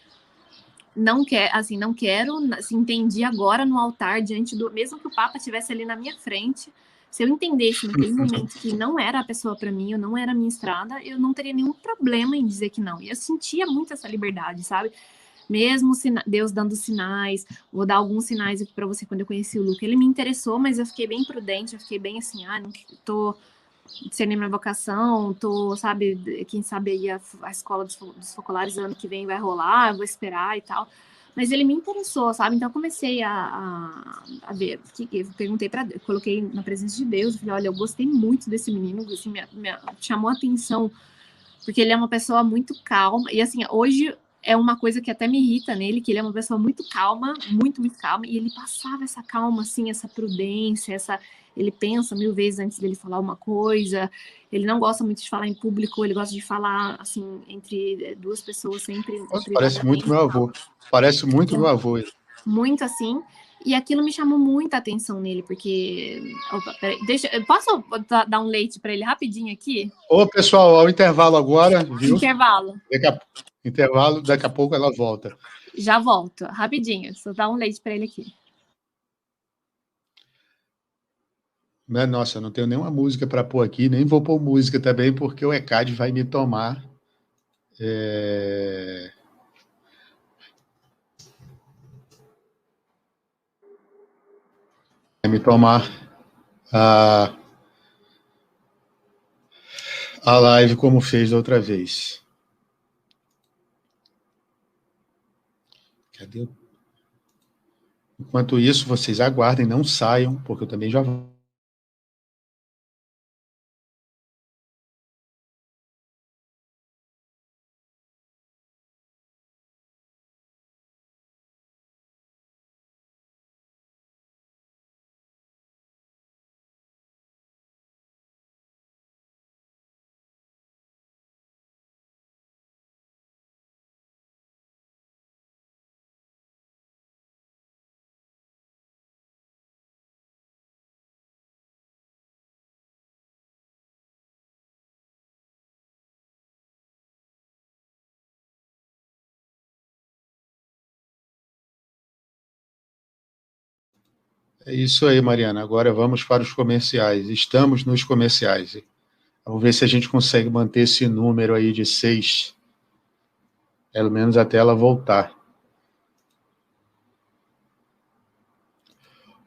não quero, assim, entendi agora no altar diante do, mesmo que o Papa estivesse ali na minha frente, se eu entendesse naquele momento que não era a pessoa para mim, eu não era a minha estrada, eu não teria nenhum problema em dizer que não. E eu sentia muito essa liberdade, sabe? Mesmo Deus dando sinais, vou dar alguns sinais aqui para você. Quando eu conheci o Luca, ele me interessou, mas eu fiquei bem prudente, eu fiquei bem assim, não tô discernindo minha vocação, sabe, quem sabe aí a escola dos focolares ano que vem vai rolar, eu vou esperar e tal. Mas ele me interessou, sabe? Então eu comecei a ver, eu perguntei coloquei na presença de Deus, falei, olha, eu gostei muito desse menino, assim, me chamou a atenção, porque ele é uma pessoa muito calma, e assim, hoje é uma coisa que até me irrita nele, que ele é uma pessoa muito calma, muito, muito calma, e ele passava essa calma, assim, essa prudência, ele pensa 1000 vezes antes dele falar uma coisa, ele não gosta muito de falar em público, ele gosta de falar, assim, entre duas pessoas, sempre... Nossa, parece muito meu avô. Parece muito meu avô. Muito assim, e aquilo me chamou muita atenção nele, porque... Opa, peraí, posso dar um leite para ele rapidinho aqui? Ô, pessoal, ao intervalo agora, viu? Intervalo. Intervalo, daqui a pouco ela volta. Já volto, rapidinho, só dar um leite para ele aqui. Nossa, eu não tenho nenhuma música para pôr aqui, nem vou pôr música também, porque o ECAD vai me tomar. Vai me tomar a live como fez da outra vez. Cadê? Enquanto isso, vocês aguardem, não saiam, porque eu também já vou. É isso aí, Mariana. Agora vamos para os comerciais. Estamos nos comerciais. Vamos ver se a gente consegue manter esse número aí de 6, pelo menos até ela voltar.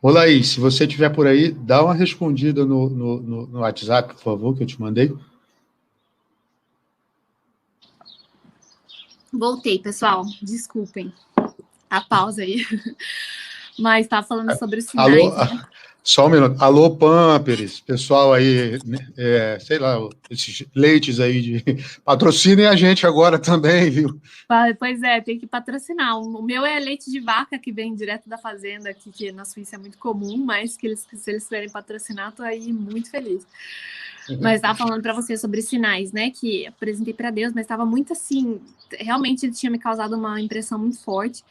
Ô, Laís, se você estiver por aí, dá uma respondida no WhatsApp, por favor, que eu te mandei. Voltei, pessoal. Desculpem a pausa aí. Mas estava falando sobre os sinais. Alô? Né? Só um minuto. Alô, Pampers, pessoal aí, né, sei lá, esses leites aí de patrocinem a gente agora também, viu? Pois é, tem que patrocinar. O meu é leite de vaca que vem direto da fazenda, aqui, que na Suíça é muito comum, mas que se eles quiserem patrocinar, tô aí muito feliz. Mas estava falando para você sobre sinais, né? Que apresentei para Deus, mas estava muito assim. Realmente ele tinha me causado uma impressão muito forte.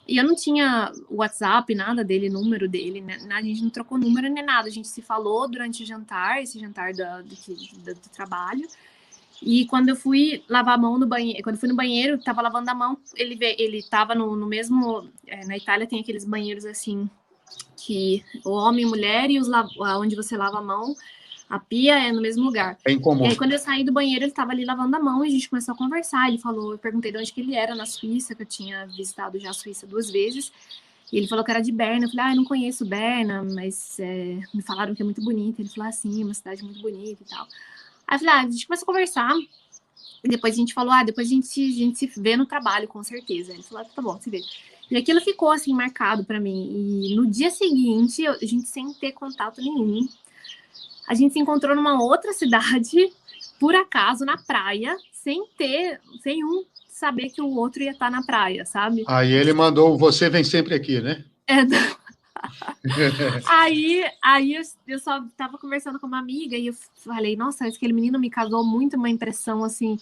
E eu não tinha WhatsApp, nada dele, número dele, né? A gente não trocou número nem nada. A gente se falou durante o jantar, esse jantar do trabalho. E quando eu fui lavar a mão no banheiro, quando eu fui no banheiro, tava lavando a mão, ele tava no mesmo. Na Itália tem aqueles banheiros assim, que o homem e mulher e onde você lava a mão, a pia é no mesmo lugar. É incomum. E aí, quando eu saí do banheiro, ele tava ali lavando a mão e a gente começou a conversar. Ele falou, eu perguntei de onde que ele era na Suíça, que eu tinha visitado já a Suíça 2 vezes. E ele falou que era de Berna. Eu falei, eu não conheço Berna, mas me falaram que é muito bonita. Ele falou, sim, é uma cidade muito bonita e tal. Aí eu falei, a gente começou a conversar. E depois a gente falou, depois a gente se vê no trabalho, com certeza. Ele falou, tá bom, se vê. E aquilo ficou, assim, marcado pra mim. E no dia seguinte, a gente sem ter contato nenhum, a gente se encontrou numa outra cidade, por acaso, na praia, sem um saber que o outro ia estar na praia, sabe? Aí ele mandou, você vem sempre aqui, né? Aí eu só tava conversando com uma amiga e eu falei, nossa, aquele menino me causou muito uma impressão assim,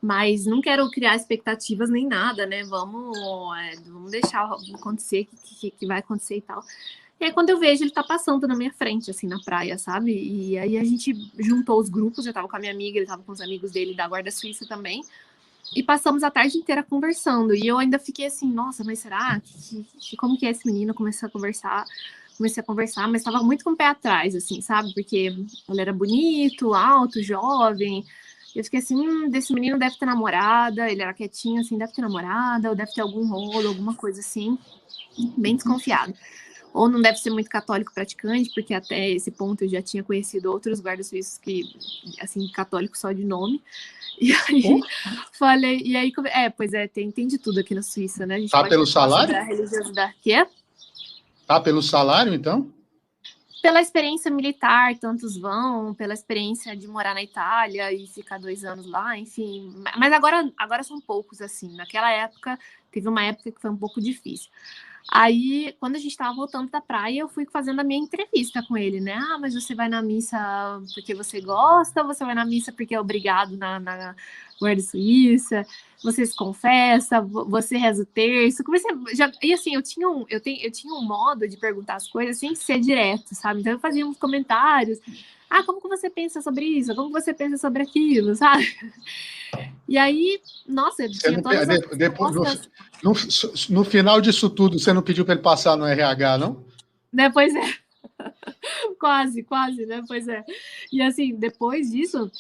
mas não quero criar expectativas nem nada, né? Vamos deixar acontecer que vai acontecer e tal. E aí, quando eu vejo, ele tá passando na minha frente, assim, na praia, sabe? E aí a gente juntou os grupos, eu tava com a minha amiga, ele tava com os amigos dele da Guarda Suíça também. E passamos a tarde inteira conversando. E eu ainda fiquei assim, nossa, mas será? Como que é esse menino? Comecei a conversar, mas estava muito com o pé atrás, assim, sabe? Porque ele era bonito, alto, jovem. Eu fiquei assim, desse menino deve ter namorada, ele era quietinho, assim, deve ter namorada, ou deve ter algum rolo, alguma coisa assim, bem desconfiado. Ou não deve ser muito católico praticante, porque até esse ponto eu já tinha conhecido outros guardas suíços que, assim, católicos só de nome. E aí, falei, e aí, pois é, tem de tudo aqui na Suíça, né? A gente tá pode pelo falar salário? sobre a religiosidade que é. Tá pelo salário, então? Pela experiência militar, tantos vão, pela experiência de morar na Itália e ficar 2 anos lá, enfim. Mas agora são poucos, assim. Naquela época, teve uma época que foi um pouco difícil. Aí, quando a gente estava voltando da praia, eu fui fazendo a minha entrevista com ele, né? Mas você vai na missa porque você gosta, ou você vai na missa porque é obrigado na Guarda Suíça? Você se confessa? Você reza o terço? E assim, eu tinha um modo de perguntar as coisas sem ser direto, sabe? Então eu fazia uns comentários. Como que você pensa sobre isso? Como que você pensa sobre aquilo, sabe? E aí, nossa, eu tinha todas as respostas. No final disso tudo, você não pediu para ele passar no RH, não? Pois é. Quase, né? Pois é. E assim, depois disso,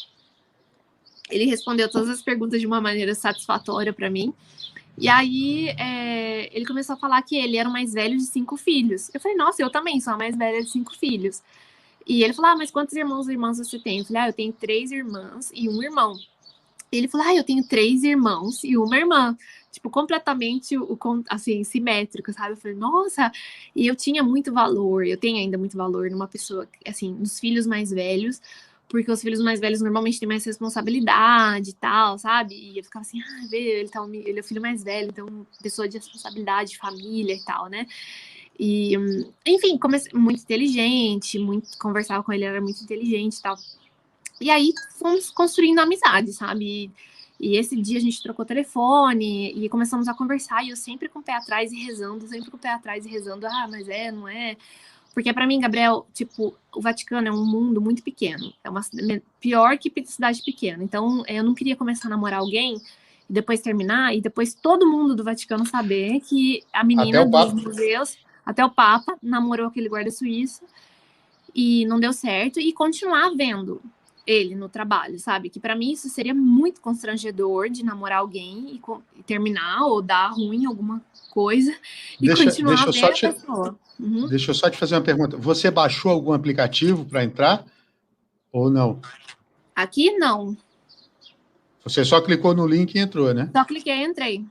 ele respondeu todas as perguntas de uma maneira satisfatória para mim. E aí, ele começou a falar que ele era o mais velho de 5 filhos. Eu falei, nossa, eu também sou a mais velha de 5 filhos. E ele falou, mas quantos irmãos e irmãs você tem? Eu falei, eu tenho 3 irmãs e um irmão. Ele falou, eu tenho 3 irmãos e uma irmã. Tipo, completamente, assim, simétrico, sabe? Eu falei, nossa! E eu tinha muito valor, eu tenho ainda muito valor numa pessoa, assim, nos filhos mais velhos, porque os filhos mais velhos normalmente têm mais responsabilidade e tal, sabe? E eu ficava assim, ele é o filho mais velho, então, pessoa de responsabilidade, família e tal, né? E, enfim, muito inteligente, conversava com ele, era muito inteligente e tal. E aí fomos construindo amizade, sabe? E esse dia a gente trocou telefone e começamos a conversar. E eu sempre com o pé atrás e rezando, mas não é. Porque para mim, Gabriel, tipo, o Vaticano é um mundo muito pequeno. É uma pior que cidade pequena. Então, eu não queria começar a namorar alguém e depois terminar e depois todo mundo do Vaticano saber que a menina dos museus, até o Papa, namorou aquele guarda suíço e não deu certo e continuar vendo ele no trabalho, sabe? Que para mim isso seria muito constrangedor de namorar alguém e terminar ou dar ruim alguma coisa e continuar vendo a pessoa. Deixa eu só te fazer uma pergunta. Você baixou algum aplicativo para entrar ou não? Aqui, não. Você só clicou no link e entrou, né? Só cliquei e entrei.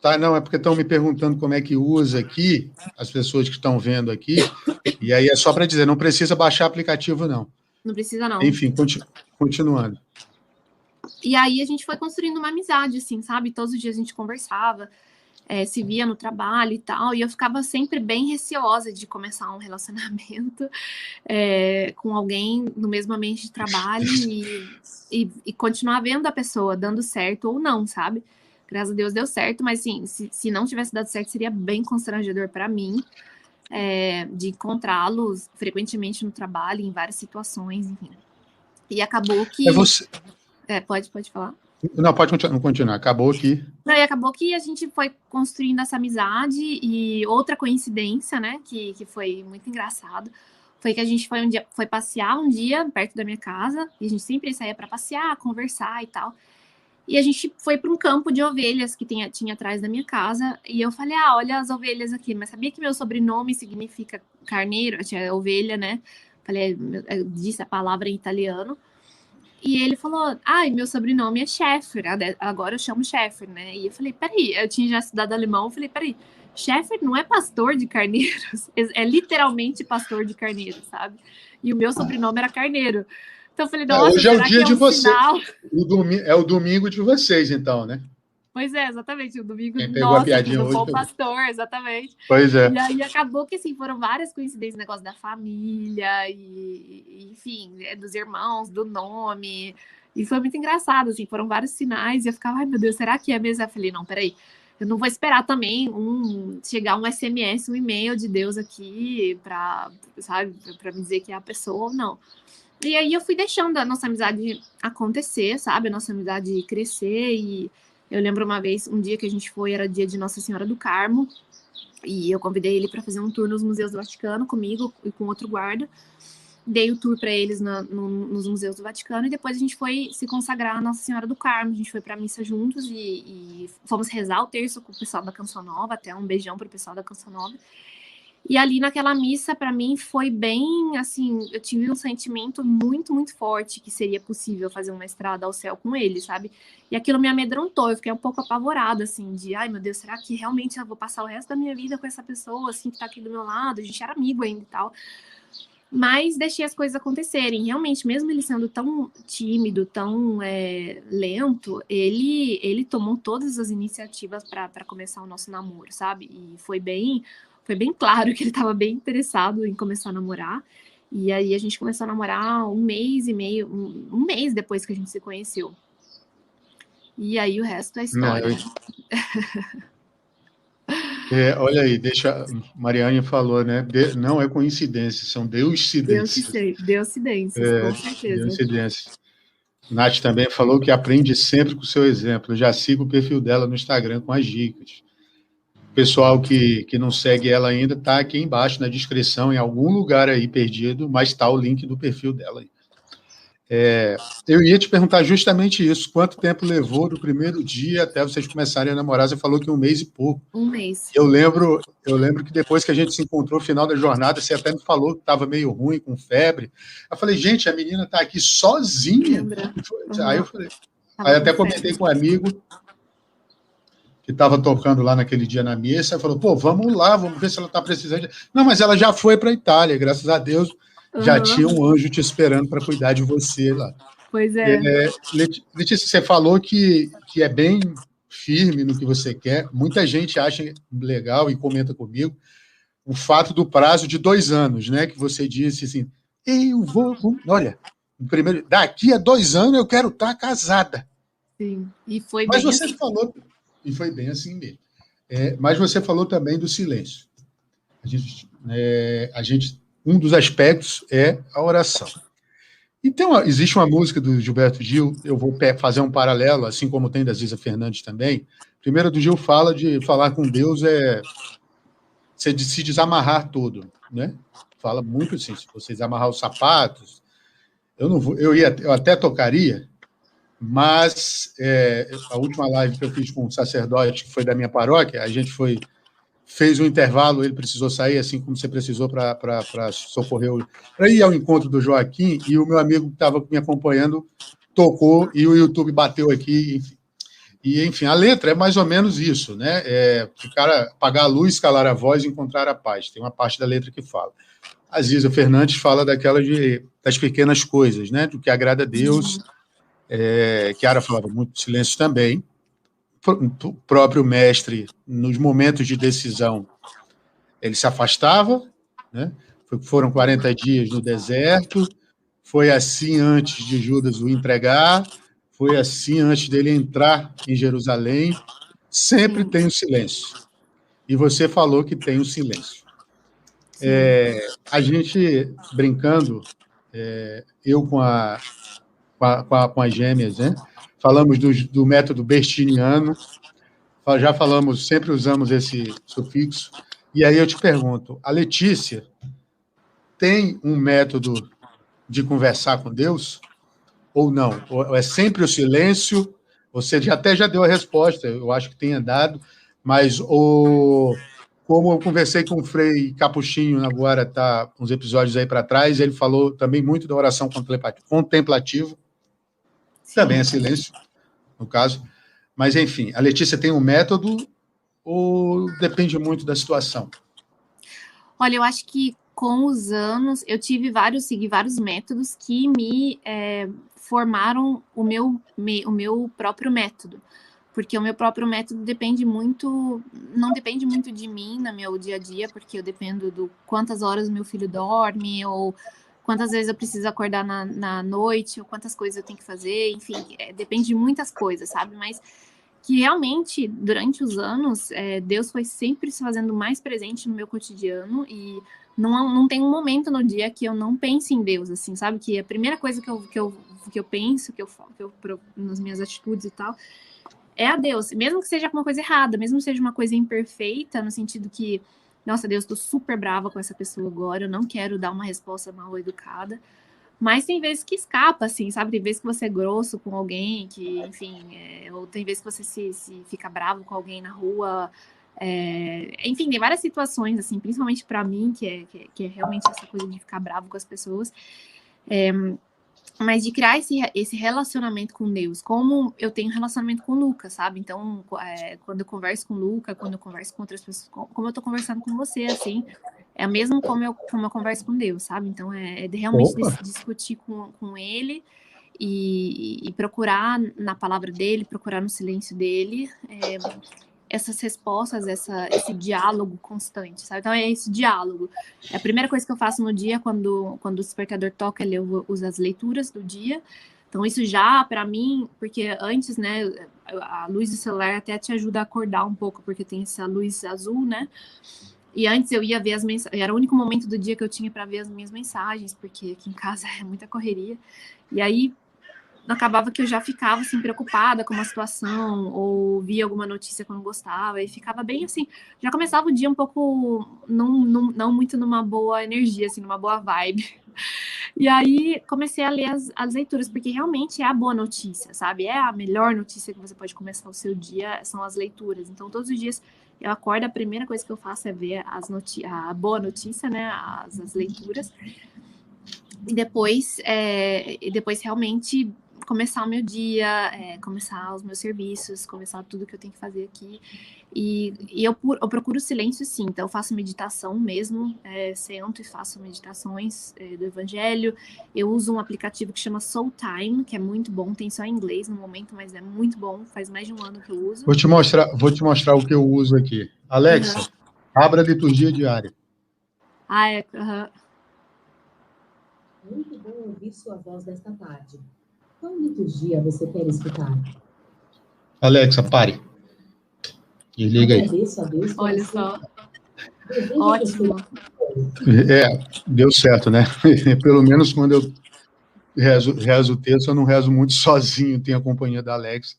Tá, não, é porque estão me perguntando como é que usa aqui, as pessoas que estão vendo aqui, e aí é só para dizer, não precisa baixar aplicativo, não. Não precisa, não. Enfim, continuando. E aí a gente foi construindo uma amizade, assim, sabe? Todos os dias a gente conversava, se via no trabalho e tal, e eu ficava sempre bem receosa de começar um relacionamento com alguém no mesmo ambiente de trabalho e continuar vendo a pessoa dando certo ou não, sabe? Graças a Deus deu certo, mas assim, se não tivesse dado certo, seria bem constrangedor para mim de encontrá-los frequentemente no trabalho, em várias situações, enfim. E acabou que... Pode falar. Não, pode continuar. Acabou que... E acabou que a gente foi construindo essa amizade e outra coincidência, né, que foi muito engraçado, foi que a gente foi passear um dia perto da minha casa, e a gente sempre saía para passear, conversar e tal. E a gente foi para um campo de ovelhas que tinha atrás da minha casa. E eu falei, olha as ovelhas aqui. Mas sabia que meu sobrenome significa carneiro? Tinha ovelha, né? Falei, eu disse a palavra em italiano. E ele falou, meu sobrenome é Schäfer. Agora eu chamo Schäfer, né? E eu falei, peraí, eu tinha já estudado alemão. Eu falei, peraí, Schäfer não é pastor de carneiros? É literalmente pastor de carneiros, sabe? E o meu sobrenome era Carneiro. Então eu falei, nossa, hoje é o dia de vocês. Sinal? É o domingo de vocês, então, né? Pois é, exatamente. O domingo, a piadinha hoje, o pastor, exatamente. Pois é. E aí acabou que, assim, foram várias coincidências, negócio da família, enfim, dos irmãos, do nome. E foi muito engraçado, assim, foram vários sinais. E eu ficava, ai, meu Deus, será que é mesmo? Eu falei, não, peraí. Eu não vou esperar também chegar um SMS, um e-mail de Deus aqui para me dizer que é a pessoa ou não. E aí eu fui deixando a nossa amizade acontecer, sabe? A nossa amizade crescer. E eu lembro um dia que a gente foi, era dia de Nossa Senhora do Carmo. E eu convidei ele para fazer um tour nos museus do Vaticano comigo e com outro guarda. Dei o tour para eles nos museus do Vaticano. E depois a gente foi se consagrar a Nossa Senhora do Carmo. A gente foi para a missa juntos e fomos rezar o terço com o pessoal da Canção Nova. Até um beijão para o pessoal da Canção Nova. E ali naquela missa, para mim, foi bem, assim, eu tive um sentimento muito, muito forte que seria possível fazer uma estrada ao céu com ele, sabe? E aquilo me amedrontou, eu fiquei um pouco apavorada, assim, de, ai, meu Deus, será que realmente eu vou passar o resto da minha vida com essa pessoa, assim, que tá aqui do meu lado? A gente era amigo ainda e tal. Mas deixei as coisas acontecerem. Realmente, mesmo ele sendo tão tímido, tão lento, ele tomou todas as iniciativas para começar o nosso namoro, sabe? E foi bem claro que ele estava bem interessado em começar a namorar. E aí a gente começou a namorar um mês e meio, um mês depois que a gente se conheceu. E aí o resto é história. Olha aí, Mariane falou, né? Não é coincidência, são deucidências. Deucidências, com certeza. Deucidências. Nath também falou que aprende sempre com o seu exemplo. Eu já sigo o perfil dela no Instagram com as dicas. Pessoal que não segue ela ainda, está aqui embaixo na descrição, em algum lugar aí perdido, mas está o link do perfil dela aí. Eu ia te perguntar justamente isso, quanto tempo levou do primeiro dia até vocês começarem a namorar? Você falou que 1 mês e pouco. 1 mês. Eu lembro que depois que a gente se encontrou no final da jornada, você até me falou que estava meio ruim, com febre. Eu falei, gente, a menina está aqui sozinha. Aí eu falei, aí até comentei com um amigo que estava tocando lá naquele dia na missa, falou, pô, vamos lá, vamos ver se ela está precisando. Não, mas ela já foi para a Itália, graças a Deus, já tinha um anjo te esperando para cuidar de você lá. Pois é. Letícia, você falou que é bem firme no que você quer, muita gente acha legal e comenta comigo o fato do prazo de 2 anos, né, que você disse assim, olha, daqui a 2 anos eu quero estar casada. Sim, e foi mas bem você assim. Falou, e foi bem assim mesmo. Mas você falou também do silêncio. Um dos aspectos é a oração. Então, existe uma música do Gilberto Gil, eu vou fazer um paralelo, assim como tem da Ziza Fernandes também. Primeiro, do Gil fala de falar com Deus se desamarrar tudo, né? Fala muito assim, se você desamarrar os sapatos, eu até tocaria, mas a última live que eu fiz com um sacerdote, que foi da minha paróquia, a gente fez um intervalo, ele precisou sair, assim como você precisou para socorrer, para ir ao encontro do Joaquim, e o meu amigo que estava me acompanhando tocou, e o YouTube bateu aqui, enfim. E, enfim, a letra é mais ou menos isso, né? Apagar a luz, calar a voz e encontrar a paz. Tem uma parte da letra que fala. A Ziza Fernandes fala das pequenas coisas, né? Do que agrada a Deus. Chiara falava muito de silêncio também. O próprio mestre, nos momentos de decisão, ele se afastava, né? Foram 40 dias no deserto, foi assim antes de Judas o entregar, foi assim antes dele entrar em Jerusalém. Sempre tem o silêncio. E você falou que tem o silêncio. A gente, brincando, eu com as gêmeas, né? Falamos do método bertiniano, já falamos, sempre usamos esse sufixo, e aí eu te pergunto, a Letícia tem um método de conversar com Deus ou não? Ou é sempre o silêncio? Você até já deu a resposta, eu acho que tenha dado, mas como eu conversei com o Frei Capuchinho agora, tá uns episódios aí para trás, ele falou também muito da oração contemplativa, também é silêncio, no caso. Mas, enfim, a Letícia tem um método ou depende muito da situação? Olha, eu acho que com os anos eu segui vários métodos que me formaram o meu próprio método. Porque o meu próprio método não depende muito de mim no meu dia a dia, porque eu dependo do quantas horas meu filho dorme, ou quantas vezes eu preciso acordar na noite, ou quantas coisas eu tenho que fazer, enfim, depende de muitas coisas, sabe? Mas que realmente, durante os anos, Deus foi sempre se fazendo mais presente no meu cotidiano, e não tem um momento no dia que eu não pense em Deus, assim, sabe? Que a primeira coisa que eu penso, que eu nas minhas atitudes e tal, é a Deus, mesmo que seja uma coisa errada, mesmo que seja uma coisa imperfeita, no sentido que, nossa, Deus, tô super brava com essa pessoa agora, eu não quero dar uma resposta mal educada, mas tem vezes que escapa, assim, sabe? Tem vezes que você é grosso com alguém, que, enfim, ou tem vezes que você se fica bravo com alguém na rua, enfim, tem várias situações, assim, principalmente para mim, que é realmente essa coisa de ficar bravo com as pessoas, mas de criar esse relacionamento com Deus, como eu tenho relacionamento com o Luca, sabe? Então, quando eu converso com o Luca, quando eu converso com outras pessoas, como eu tô conversando com você, assim, é mesmo como eu converso com Deus, sabe? Então, de realmente discutir com ele e procurar na palavra dele, procurar no silêncio dele, essas respostas, esse diálogo constante, sabe? Então, é esse diálogo. A primeira coisa que eu faço no dia, quando o despertador toca, eu uso as leituras do dia. Então, isso já, para mim, porque antes, né, a luz do celular até te ajuda a acordar um pouco, porque tem essa luz azul, né? E antes eu ia ver as mensagens, era o único momento do dia que eu tinha para ver as minhas mensagens, porque aqui em casa é muita correria. E aí, acabava que eu já ficava assim preocupada com uma situação ou via alguma notícia que eu não gostava e ficava bem assim, já começava o dia um pouco não muito numa boa energia, assim, numa boa vibe. E aí comecei a ler as leituras, porque realmente é a boa notícia, sabe? É a melhor notícia que você pode começar o seu dia, são as leituras. Então todos os dias eu acordo, a primeira coisa que eu faço é ver a boa notícia, né? As leituras. E depois realmente começar o meu dia, começar os meus serviços, começar tudo que eu tenho que fazer aqui. E eu procuro silêncio, sim. Então, eu faço meditação mesmo, sento e faço meditações do Evangelho. Eu uso um aplicativo que chama Soul Time, que é muito bom. Tem só em inglês no momento, mas é muito bom. Faz mais de um ano que eu uso. Vou te mostrar o que eu uso aqui. Alexa, abra a liturgia diária. Muito bom ouvir sua voz desta tarde. Qual liturgia você quer escutar? Alexa, pare. E liga aí. Agradeço a Deus. Olha só. Ótimo. Deu certo, né? Pelo menos quando eu rezo o texto, eu não rezo muito sozinho, tenho a companhia da Alexa.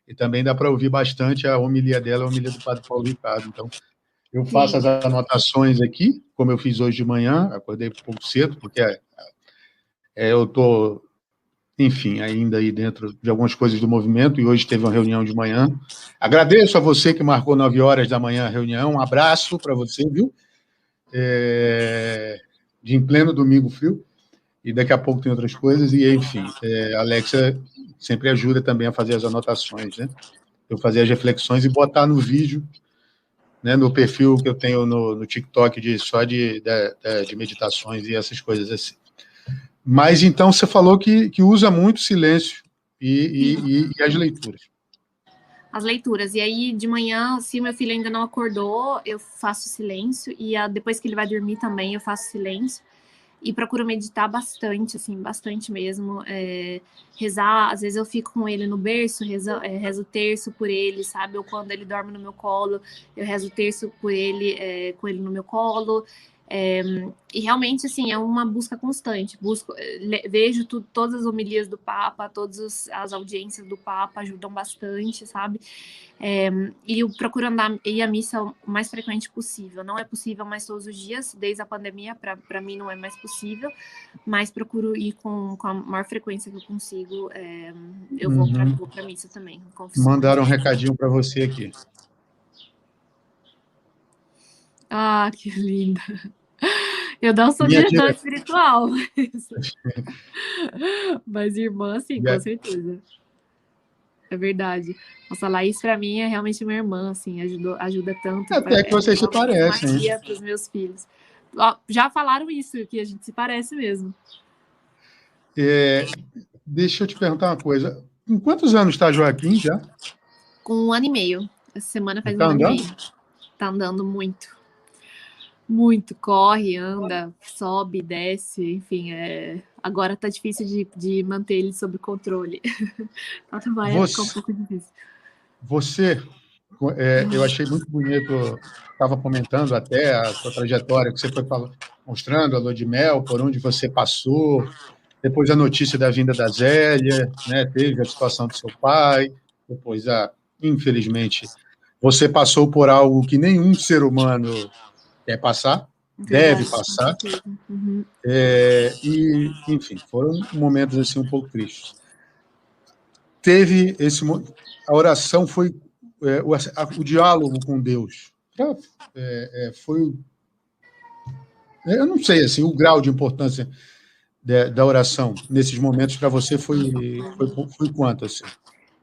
E também dá para ouvir bastante a homilia dela, a homilia do Padre Paulo Ricardo. Então, eu faço as anotações aqui, como eu fiz hoje de manhã, acordei um pouco cedo, porque eu estou, enfim, ainda aí dentro de algumas coisas do movimento, e hoje teve uma reunião de manhã. Agradeço a você que marcou 9 horas da manhã a reunião, um abraço para você, viu? Em pleno domingo frio, e daqui a pouco tem outras coisas, e enfim, a Alexa sempre ajuda também a fazer as anotações, né? eu fazer as reflexões e botar no vídeo, né, no perfil que eu tenho no TikTok de meditações e essas coisas assim. Mas então você falou que usa muito silêncio e as leituras. As leituras. E aí, de manhã, se o meu filho ainda não acordou, eu faço silêncio. E depois que ele vai dormir também, eu faço silêncio. E procuro meditar bastante, assim, bastante mesmo. Rezar, às vezes eu fico com ele no berço, rezo o terço por ele, sabe? Ou quando ele dorme no meu colo, eu rezo o terço por ele, com ele no meu colo. E realmente, assim, é uma busca constante. Vejo todas as homilias do Papa, todas as audiências do Papa ajudam bastante, sabe? E eu procuro ir à missa o mais frequente possível. Não é possível mais todos os dias, desde a pandemia, para mim não é mais possível, mas procuro ir com a maior frequência que eu consigo. Eu vou para missa também. Mandaram um recadinho para você aqui. Ah, que linda. Eu não sou diretora espiritual, mas irmã, sim, com certeza. É verdade. Nossa, a Laís, para mim, é realmente minha irmã, assim, ajuda tanto. Até que vocês se parecem. Para os meus filhos. Já falaram isso, que a gente se parece mesmo. Deixa eu te perguntar uma coisa. Com quantos anos está Joaquim já? Com 1 ano e meio. Essa semana faz tá 1 ano andando? e meio. Tá andando muito. Muito. Corre, anda, sobe, desce, enfim. Agora tá difícil de manter ele sob controle. Tá numa época um pouco difícil. Você, eu achei muito bonito, estava comentando até a sua trajetória, que você foi mostrando a lua de mel, por onde você passou, depois a notícia da vinda da Zélia, né, teve a situação do seu pai, depois, infelizmente, você passou por algo que nenhum ser humano quer passar, deve passar, e, enfim, foram momentos assim um pouco tristes. Teve a oração foi o diálogo com Deus. Foi, eu não sei assim, o grau de importância da oração nesses momentos para você foi quanto assim?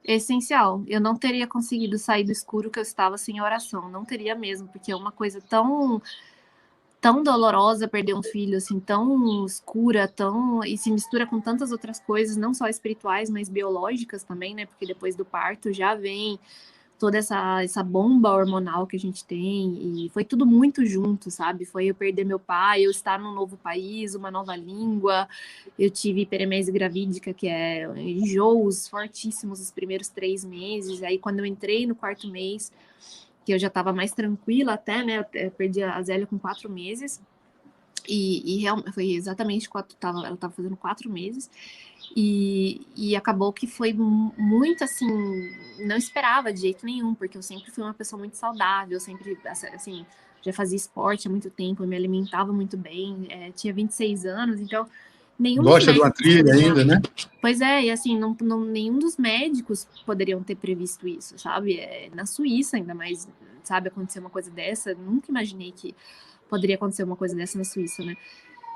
Essencial. Eu não teria conseguido sair do escuro que eu estava sem oração, não teria mesmo, porque é uma coisa tão dolorosa perder um filho, assim, tão escura, e se mistura com tantas outras coisas, não só espirituais, mas biológicas também, né? Porque depois do parto já vem toda essa bomba hormonal que a gente tem, e foi tudo muito junto, sabe? Foi eu perder meu pai, eu estar num novo país, uma nova língua, eu tive hiperemese gravídica, que é enjoos fortíssimos os primeiros 3 meses, aí quando eu entrei no 4º mês, que eu já estava mais tranquila até, né? Eu perdi a Zélia com 4 meses. E realmente foi exatamente ela estava fazendo 4 meses. E acabou que foi muito assim, não esperava de jeito nenhum, porque eu sempre fui uma pessoa muito saudável, sempre assim, já fazia esporte há muito tempo, eu me alimentava muito bem, tinha 26 anos, então gosta de uma trilha ainda, né? Pois é, e assim, nenhum dos médicos poderiam ter previsto isso, sabe? Na Suíça, ainda mais, sabe, acontecer uma coisa dessa, nunca imaginei que poderia acontecer uma coisa dessa na Suíça, né?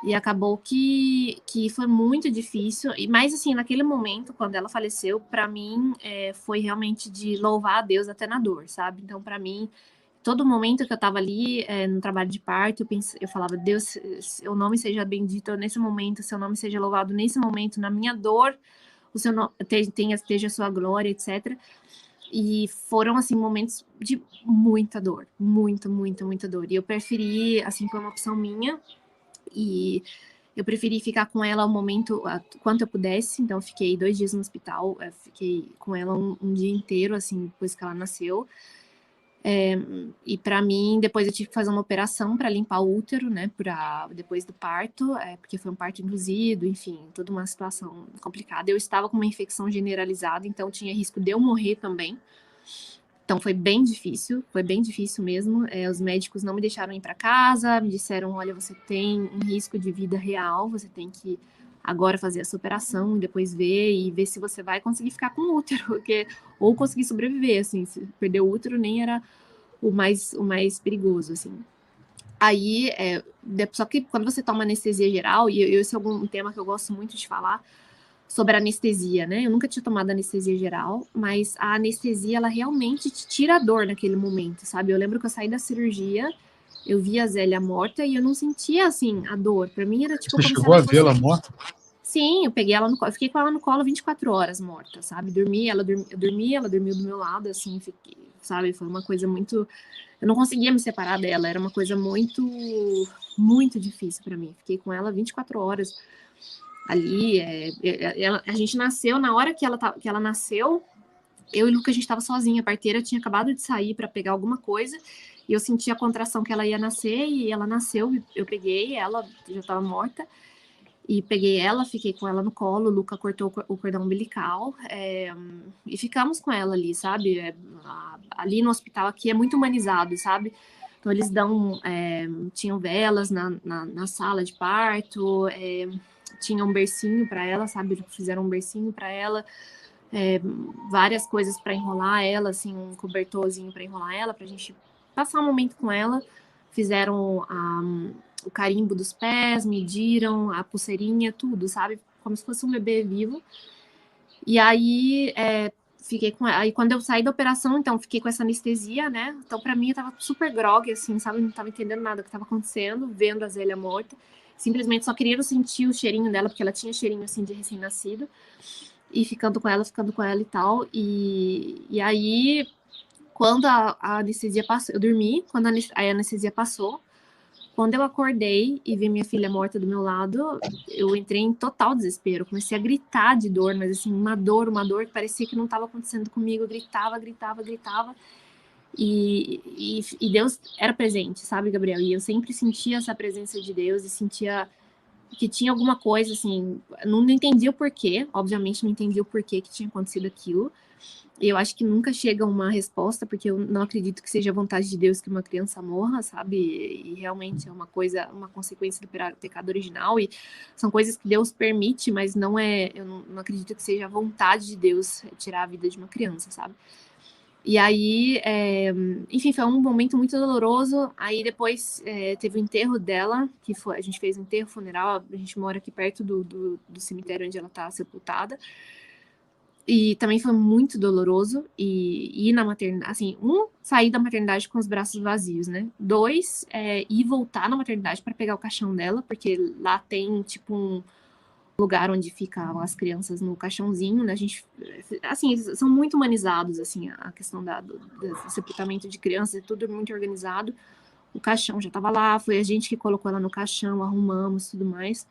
E acabou que foi muito difícil, mas assim, naquele momento, quando ela faleceu, para mim, foi realmente de louvar a Deus até na dor, sabe? Então, para mim, todo momento que eu estava ali no trabalho de parto, eu falava, Deus, seu nome seja bendito nesse momento, seu nome seja louvado nesse momento, na minha dor, o seu nome esteja a sua glória, etc. E foram, assim, momentos de muita dor, muita, muita, muita dor. E eu preferi, assim, foi uma opção minha, e eu preferi ficar com ela o momento, quanto eu pudesse. Então, eu fiquei 2 dias no hospital, fiquei com ela um dia inteiro, assim, depois que ela nasceu. E para mim, depois eu tive que fazer uma operação para limpar o útero, né, depois do parto, porque foi um parto induzido, enfim, toda uma situação complicada. Eu estava com uma infecção generalizada, então tinha risco de eu morrer também. Então foi bem difícil mesmo. Os médicos não me deixaram ir para casa, me disseram, olha, você tem um risco de vida real, você tem que agora fazer essa operação e depois ver se você vai conseguir ficar com o útero, ou conseguir sobreviver, assim, se perder o útero nem era o mais perigoso, assim. Aí, só que quando você toma anestesia geral, e esse é um tema que eu gosto muito de falar, sobre a anestesia, né? Eu nunca tinha tomado anestesia geral, mas a anestesia, ela realmente te tira a dor naquele momento, sabe? Eu lembro que eu saí da cirurgia, eu vi a Zélia morta e eu não sentia, assim, a dor. Pra mim era, tipo, Você como se chegou ela a fosse... vê-la morta? Sim, eu peguei ela no colo, eu fiquei com ela no colo 24 horas morta, sabe? Eu dormi, ela dormiu do meu lado, assim, fiquei, sabe? Foi uma coisa muito... Eu não conseguia me separar dela, era uma coisa muito, muito difícil pra mim. Fiquei com ela 24 horas ali. A gente nasceu, na hora que ela nasceu, eu e o Lucas, a gente estava sozinha. A parteira tinha acabado de sair para pegar alguma coisa, e eu senti a contração que ela ia nascer, e ela nasceu, eu peguei, ela já estava morta, e peguei ela, fiquei com ela no colo, o Luca cortou o cordão umbilical, e ficamos com ela ali, sabe? Ali no hospital aqui é muito humanizado, sabe? Então eles dão, tinham velas na sala de parto, tinha um bercinho para ela, sabe? Fizeram um bercinho para ela, várias coisas para enrolar ela, assim, um cobertorzinho para enrolar ela, para a gente passar um momento com ela. Fizeram o carimbo dos pés, mediram a pulseirinha, tudo, sabe? Como se fosse um bebê vivo. E aí, fiquei com... Aí, quando eu saí da operação, então, fiquei com essa anestesia, né? Então, pra mim, eu tava super grog, assim, sabe? Não tava entendendo nada do que tava acontecendo, vendo a Zélia morta. Simplesmente só queria sentir o cheirinho dela, porque ela tinha cheirinho, assim, de recém-nascido. E ficando com ela e tal. E aí, quando a anestesia passou, eu dormi, quando a anestesia passou, quando eu acordei e vi minha filha morta do meu lado, eu entrei em total desespero. Comecei a gritar de dor, mas assim, uma dor que parecia que não estava acontecendo comigo. Eu gritava. E Deus era presente, sabe, Gabriel? E eu sempre sentia essa presença de Deus e sentia que tinha alguma coisa, assim, não entendia o porquê, obviamente não entendia o porquê que tinha acontecido aquilo. Eu acho que nunca chega uma resposta, porque eu não acredito que seja a vontade de Deus que uma criança morra, sabe? E realmente é uma coisa, uma consequência do pecado original, e são coisas que Deus permite, mas não é, eu não acredito que seja a vontade de Deus tirar a vida de uma criança, sabe? E aí, enfim, foi um momento muito doloroso. Aí depois teve o enterro dela, que foi, a gente fez um enterro funeral, a gente mora aqui perto do cemitério onde ela está sepultada. E também foi muito doloroso ir na maternidade, assim, sair da maternidade com os braços vazios, né? Dois, ir voltar na maternidade para pegar o caixão dela, porque lá tem, tipo, um lugar onde ficam as crianças no caixãozinho, né? A gente, assim, são muito humanizados, assim, a questão do sepultamento de crianças, é tudo muito organizado. O caixão já estava lá, foi a gente que colocou ela no caixão, arrumamos, tudo mais.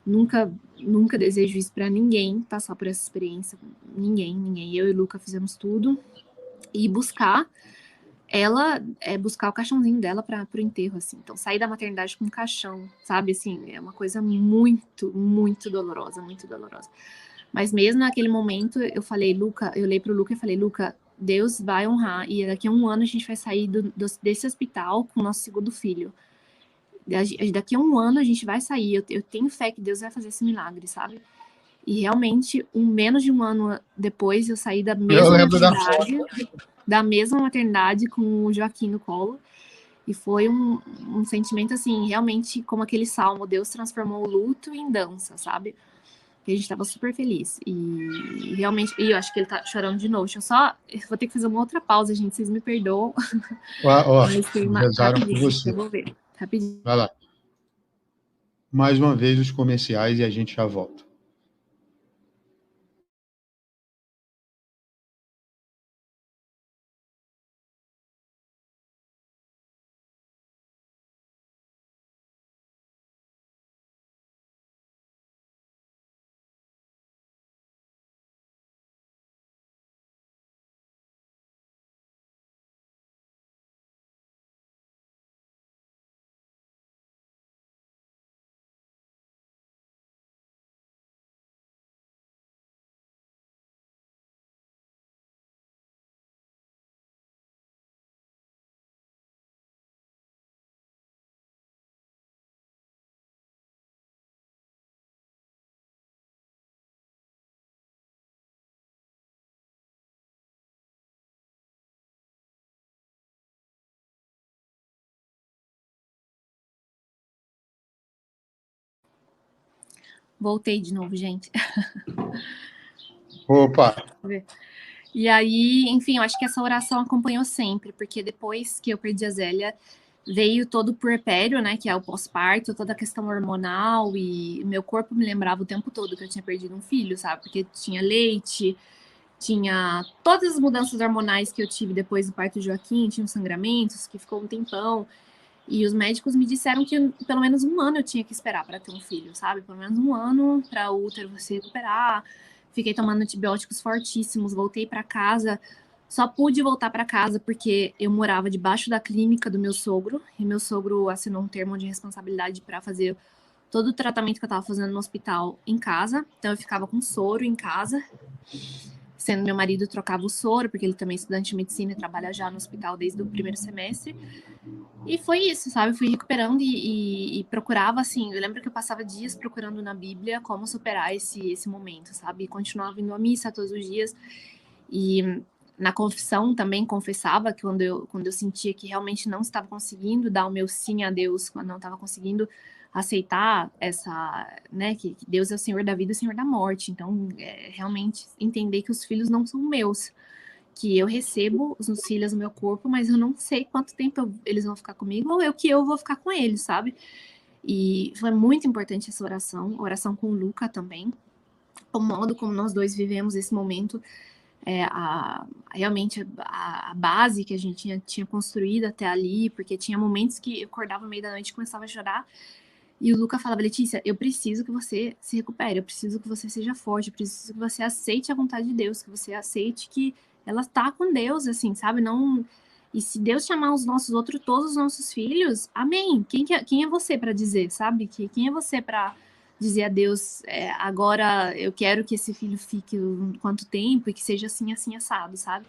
Nunca desejo isso para ninguém, passar por essa experiência. Ninguém. Eu e o Luca fizemos tudo. E buscar buscar o caixãozinho dela para o enterro, assim. Então, sair da maternidade com um caixão, sabe? Assim, é uma coisa muito, muito dolorosa, muito dolorosa. Mas mesmo naquele momento, eu olhei pro Luca e falei, Luca, Deus vai honrar. E daqui a um ano a gente vai sair desse hospital com o nosso segundo filho. Daqui a um ano a gente vai sair. Eu tenho fé que Deus vai fazer esse milagre, sabe? E realmente, menos de um ano depois, eu saí Eu lembro da foto. da mesma maternidade com o Joaquim no colo. E foi um sentimento assim, realmente como aquele salmo, Deus transformou o luto em dança, sabe? E a gente tava super feliz. E realmente, e eu acho que ele tá chorando de novo. Eu vou ter que fazer uma outra pausa, gente, vocês me perdoam. Ó, Mas tem rezaram por rapidinho, você. eu vou ver. Rapidinho. Vai lá. Mais uma vez os comerciais e a gente já volta. Voltei de novo, gente. Opa! E aí, enfim, eu acho que essa oração acompanhou sempre, porque depois que eu perdi a Zélia, veio todo o puerpério, né, que é o pós-parto, toda a questão hormonal, e meu corpo me lembrava o tempo todo que eu tinha perdido um filho, sabe? Porque tinha leite, tinha todas as mudanças hormonais que eu tive depois do parto de Joaquim, tinha os sangramentos, que ficou um tempão. E os médicos me disseram que pelo menos um ano eu tinha que esperar para ter um filho, sabe? Pelo menos um ano para o útero se recuperar. Fiquei tomando antibióticos fortíssimos, voltei para casa. Só pude voltar para casa porque eu morava debaixo da clínica do meu sogro, e meu sogro assinou um termo de responsabilidade para fazer todo o tratamento que eu estava fazendo no hospital em casa. Então eu ficava com soro em casa, sendo meu marido trocava o soro, porque ele também é estudante de medicina e trabalha já no hospital desde o primeiro semestre. E foi isso, sabe? Fui recuperando e procurava, assim, eu lembro que eu passava dias procurando na Bíblia como superar esse momento, sabe? E continuava indo à missa todos os dias. E na confissão também confessava que quando eu sentia que realmente não estava conseguindo dar o meu sim a Deus, quando não estava conseguindo aceitar essa, né, que Deus é o Senhor da vida e o Senhor da morte. Então, realmente entender que os filhos não são meus, que eu recebo os filhos no meu corpo, mas eu não sei quanto tempo eles vão ficar comigo ou eu vou ficar com eles, sabe? E foi muito importante essa oração com o Luca também, o modo como nós dois vivemos esse momento, realmente a base que a gente tinha construído até ali, porque tinha momentos que eu acordava no meio da noite e começava a chorar, e o Luca falava, Letícia, eu preciso que você se recupere, eu preciso que você seja forte, eu preciso que você aceite a vontade de Deus, que você aceite que ela tá com Deus, assim, sabe? Não... E se Deus chamar todos os nossos filhos, amém. Quem é você para dizer, sabe? Quem é você para dizer a Deus, agora eu quero que esse filho fique quanto tempo e que seja assim, assim, assado, sabe?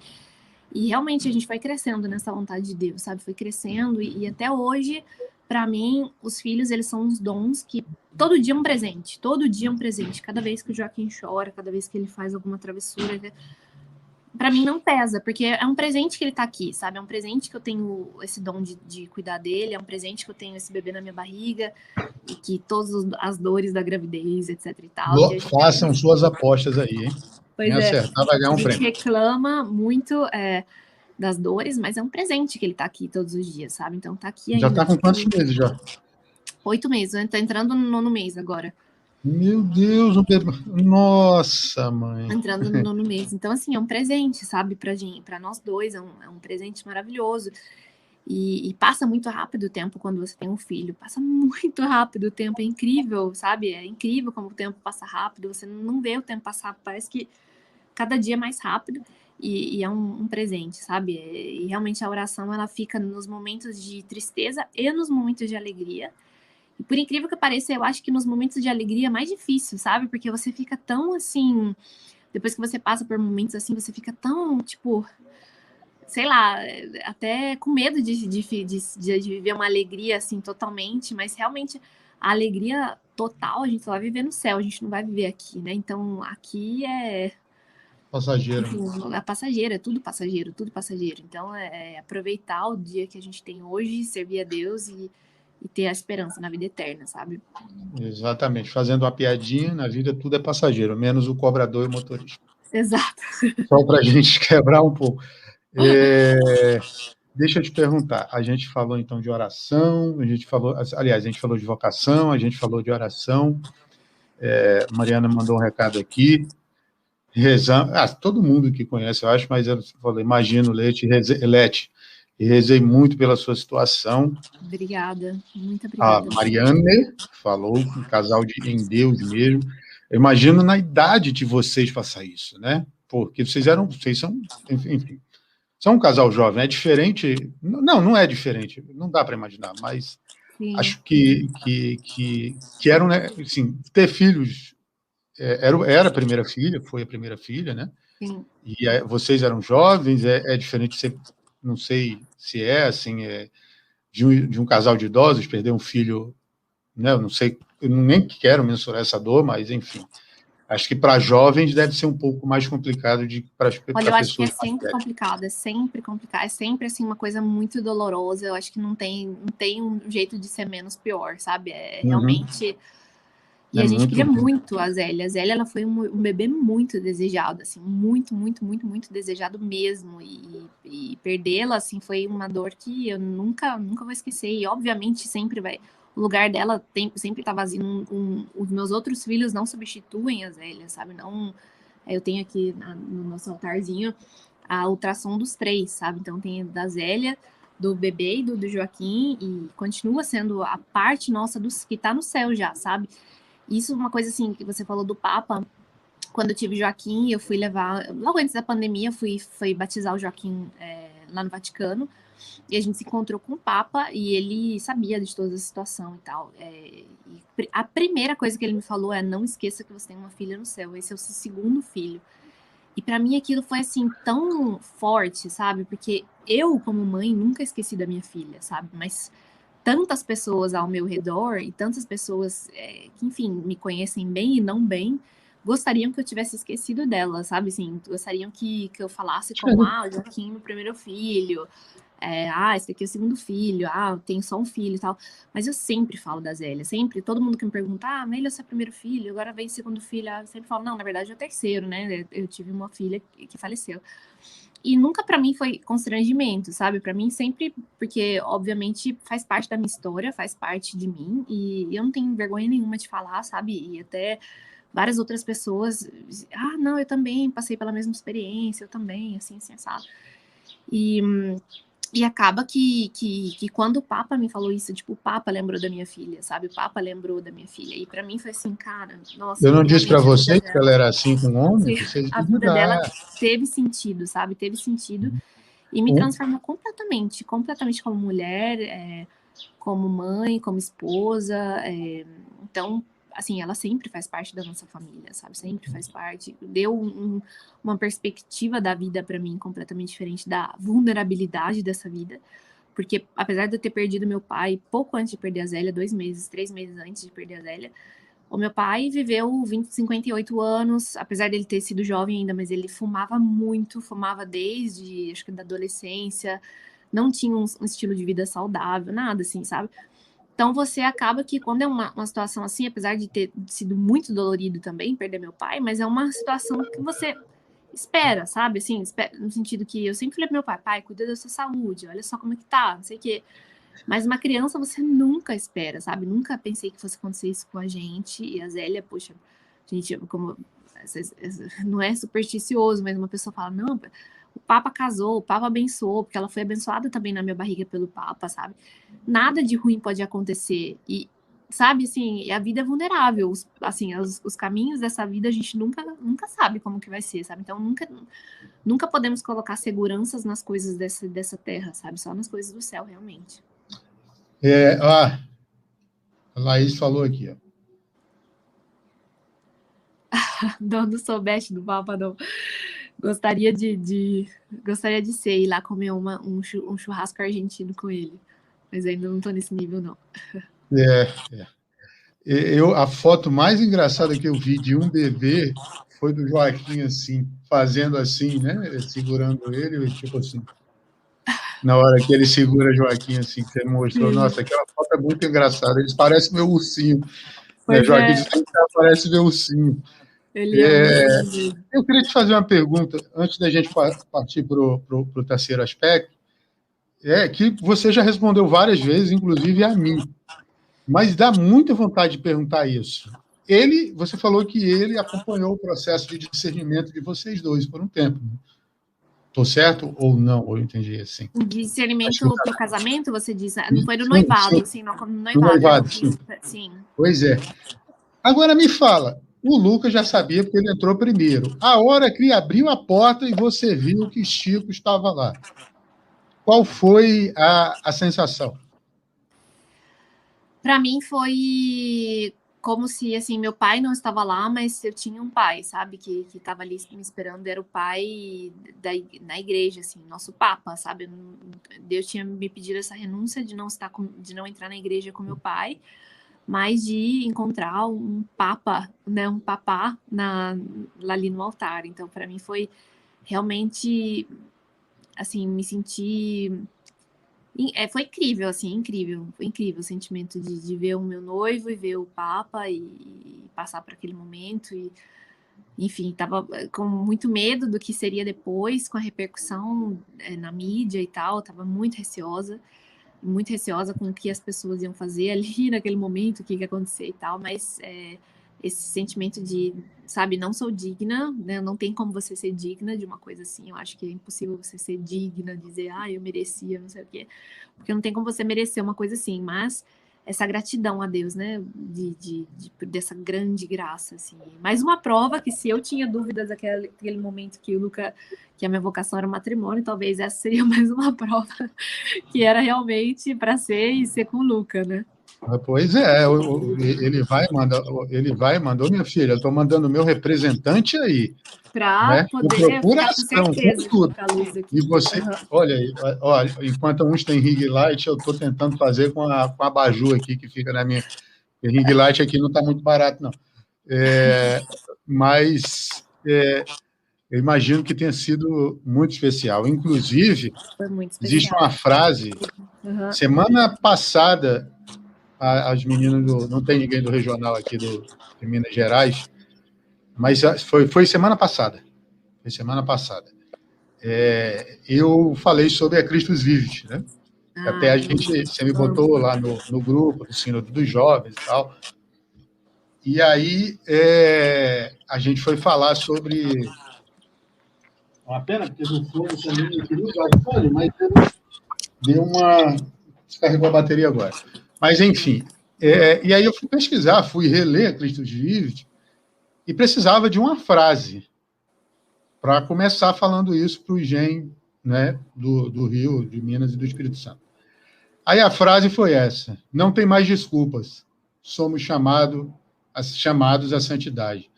E realmente a gente foi crescendo nessa vontade de Deus, sabe? Foi crescendo e até hoje, para mim, os filhos, eles são uns dons que todo dia é um presente, todo dia é um presente. Cada vez que o Joaquim chora, cada vez que ele faz alguma travessura, para mim não pesa, porque é um presente que ele tá aqui, sabe? É um presente que eu tenho esse dom de cuidar dele, é um presente que eu tenho esse bebê na minha barriga, e que todas as dores da gravidez, etc e tal. Façam suas apostas aí, hein? Pois Quem acertar vai ganhar um a gente prêmio. reclama muito das dores, mas é um presente que ele tá aqui todos os dias, sabe? Então tá aqui ainda. Já tá com quantos meses já? 8 meses, tá entrando no 9º mês agora. Meu Deus, nossa, mãe. Entrando no 9º mês. Então, assim, é um presente, sabe, pra nós dois, é um presente maravilhoso. E passa muito rápido o tempo quando você tem um filho. Passa muito rápido o tempo, é incrível, sabe? É incrível como o tempo passa rápido, você não vê o tempo passar, parece que cada dia é mais rápido. E é um presente, sabe? E realmente a oração, ela fica nos momentos de tristeza e nos momentos de alegria. E por incrível que pareça, eu acho que nos momentos de alegria é mais difícil, sabe? Porque você fica tão assim... Depois que você passa por momentos assim, você fica tão, tipo... Sei lá, até com medo de viver uma alegria assim totalmente, mas realmente a alegria total a gente só vai viver no céu, a gente não vai viver aqui, né? Então aqui passageiro. Enfim, é passageiro, é tudo passageiro, tudo passageiro. Então aproveitar o dia que a gente tem hoje, servir a Deus e ter a esperança na vida eterna, sabe? Exatamente. Fazendo uma piadinha, na vida tudo é passageiro, menos o cobrador e o motorista. Exato. Só para a gente quebrar um pouco. Deixa eu te perguntar, a gente falou então de oração, a gente falou de vocação, a gente falou de oração, Mariana mandou um recado aqui, rezando, todo mundo que conhece, eu acho, mas eu falei, imagino, Lete, e rezei muito pela sua situação. Obrigada, muito obrigada. A Mariane falou, um casal em Deus mesmo. Eu imagino na idade de vocês passar isso, né? Porque vocês são, enfim, são um casal jovem, é diferente, não é diferente, não dá para imaginar, mas sim, acho que era, né, assim, ter filhos, era a primeira filha, foi a primeira filha, né? Sim. E vocês eram jovens, é diferente, não sei se assim, de um casal de idosos perder um filho, né? Eu não sei, eu nem quero mensurar essa dor, mas enfim. Acho que para jovens deve ser um pouco mais complicado para as pessoas. Olha, eu acho que é sempre complicado, é sempre assim uma coisa muito dolorosa. Eu acho que não tem um jeito de ser menos pior, sabe? Realmente. E a gente queria muito a Zélia. A Zélia, ela foi um bebê muito desejado, assim, muito, muito, muito, muito desejado mesmo. E perdê-la, assim, foi uma dor que eu nunca vou esquecer. E, obviamente, sempre vai... O lugar dela sempre tá vazio. Os meus outros filhos não substituem a Zélia, sabe? Não... Eu tenho aqui no nosso altarzinho a ultrassom dos 3, sabe? Então, tem da Zélia, do bebê e do Joaquim. E continua sendo a parte nossa que tá no céu já, sabe? Isso é uma coisa assim que você falou do Papa. Quando eu tive Joaquim, eu fui levar, logo antes da pandemia, fui batizar o Joaquim lá no Vaticano, e a gente se encontrou com o Papa, e ele sabia de toda a situação e tal. E a primeira coisa que ele me falou é: não esqueça que você tem uma filha no céu, esse é o seu segundo filho. E para mim aquilo foi assim tão forte, sabe? Porque eu, como mãe, nunca esqueci da minha filha, sabe? Mas tantas pessoas ao meu redor e tantas pessoas que, enfim, me conhecem bem e não bem, gostariam que eu tivesse esquecido dela, sabe? Assim, gostariam que eu falasse como, o Joaquim, meu primeiro filho, esse aqui é o segundo filho, eu tenho só um filho e tal. Mas eu sempre falo da Zélia, sempre. Todo mundo que me pergunta, mas ele é o seu primeiro filho, agora vem segundo filho. Eu sempre falo, não, na verdade é o terceiro, né? Eu tive uma filha que faleceu. E nunca para mim foi constrangimento, sabe? Para mim sempre, porque obviamente faz parte da minha história, faz parte de mim, e eu não tenho vergonha nenhuma de falar, sabe? E até várias outras pessoas, não, eu também passei pela mesma experiência, eu também, assim, sabe? E acaba que quando o Papa me falou isso, tipo, o Papa lembrou da minha filha, sabe? O Papa lembrou da minha filha. E para mim foi assim, cara, nossa. Eu não disse para você que ela era assim com homem? A vida dela teve sentido, sabe? Teve sentido. E me transformou completamente como mulher, como mãe, como esposa. Então, assim, ela sempre faz parte da nossa família, sabe? Sempre faz parte. Deu uma perspectiva da vida para mim completamente diferente da vulnerabilidade dessa vida. Porque, apesar de eu ter perdido meu pai pouco antes de perder a Zélia, 2 meses, 3 meses antes de perder a Zélia, o meu pai viveu 58 anos, apesar dele ter sido jovem ainda, mas ele fumava muito, fumava desde, acho que da adolescência, não tinha um estilo de vida saudável, nada assim, sabe? Então você acaba que quando é uma situação assim, apesar de ter sido muito dolorido também, perder meu pai, mas é uma situação que você espera, sabe? Assim, no sentido que eu sempre falei pro meu pai, cuida da sua saúde, olha só como é que tá, não sei o quê. Mas uma criança você nunca espera, sabe? Nunca pensei que fosse acontecer isso com a gente. E a Zélia, poxa, gente, como não é supersticioso, mas uma pessoa fala, não, o Papa casou, o Papa abençoou, porque ela foi abençoada também na minha barriga pelo Papa, sabe? Nada de ruim pode acontecer. E, sabe, assim, a vida é vulnerável. Os caminhos dessa vida a gente nunca sabe como que vai ser, sabe? Então, nunca podemos colocar seguranças nas coisas dessa terra, sabe? Só nas coisas do céu, realmente. A Laís falou aqui, ó. Não soubeste do Papa, não. Gostaria de ser ir lá comer um churrasco argentino com ele. Mas ainda não tô nesse nível, não. A foto mais engraçada que eu vi de um bebê foi do Joaquim, assim, fazendo assim, né? Segurando ele, tipo assim. Na hora que ele segura Joaquim, assim, que você mostrou, nossa, aquela foto é muito engraçada. Eles parecem meu ursinho. Né? Joaquim disse que parece meu ursinho. Ele é muito eu queria te fazer uma pergunta, antes da gente partir para o terceiro aspecto, que você já respondeu várias vezes, inclusive a mim, mas dá muita vontade de perguntar isso. Você falou que ele acompanhou o processo de discernimento de vocês dois por um tempo. Estou certo ou não? Ou eu entendi assim? Discernimento para o casamento, você diz? Não foi no noivado, sim, no noivado. Noivado, sim. Pois é. Agora me fala, o Lucas já sabia porque ele entrou primeiro. A hora que abriu a porta e você viu que Chico estava lá. Qual foi a sensação? Para mim foi como se, assim, meu pai não estava lá, mas eu tinha um pai, sabe? Que estava ali me esperando, era o pai na igreja, assim, nosso papa, sabe? Deus tinha me pedido essa renúncia de não entrar na igreja com meu pai, mas de encontrar um papa, né? Um papá ali no altar. Então, para mim foi realmente, assim, me senti Foi incrível, assim, incrível. Foi incrível o sentimento de ver o meu noivo e ver o Papa e passar por aquele momento. E, enfim, estava com muito medo do que seria depois, com a repercussão na mídia e tal. Estava muito receosa com o que as pessoas iam fazer ali naquele momento, o que ia acontecer e tal. Mas esse sentimento de, sabe, não sou digna, né? Não tem como você ser digna de uma coisa assim. Eu acho que é impossível você ser digna, dizer, eu merecia, não sei o quê. Porque não tem como você merecer uma coisa assim, mas essa gratidão a Deus, né? Dessa grande graça, assim. Mais uma prova que se eu tinha dúvidas naquele momento que que a minha vocação era o matrimônio, talvez essa seria mais uma prova que era realmente para ser e ser com o Luca, né? Pois é, ele vai e mandou, minha filha, eu estou mandando o meu representante aí, Para né? Com poder ficar com procuração, certeza com tudo. a luz aqui. E você, olha aí, enquanto uns têm ring light, eu estou tentando fazer com a abajur aqui, que fica na minha... Ring light aqui não está muito barato, não. Mas eu imagino que tenha sido muito especial. Inclusive, foi muito especial. Existe uma frase, semana passada, as meninas não tem ninguém do regional aqui de Minas Gerais, mas foi semana passada. Foi semana passada. Eu falei sobre a Christus Vivit, né? Até a gente, você me botou lá no grupo do Sínodo dos Jovens e tal. E aí a gente foi falar sobre... Uma pena, porque no fundo também eu queria usar o fone, mas deu uma... Descarregou a bateria agora. Mas, enfim. E aí eu fui pesquisar, fui reler a Christus Vivit e precisava de uma frase para começar falando isso para o GEM, né, do Rio, de Minas e do Espírito Santo. Aí a frase foi essa: não tem mais desculpas, somos chamados à santidade.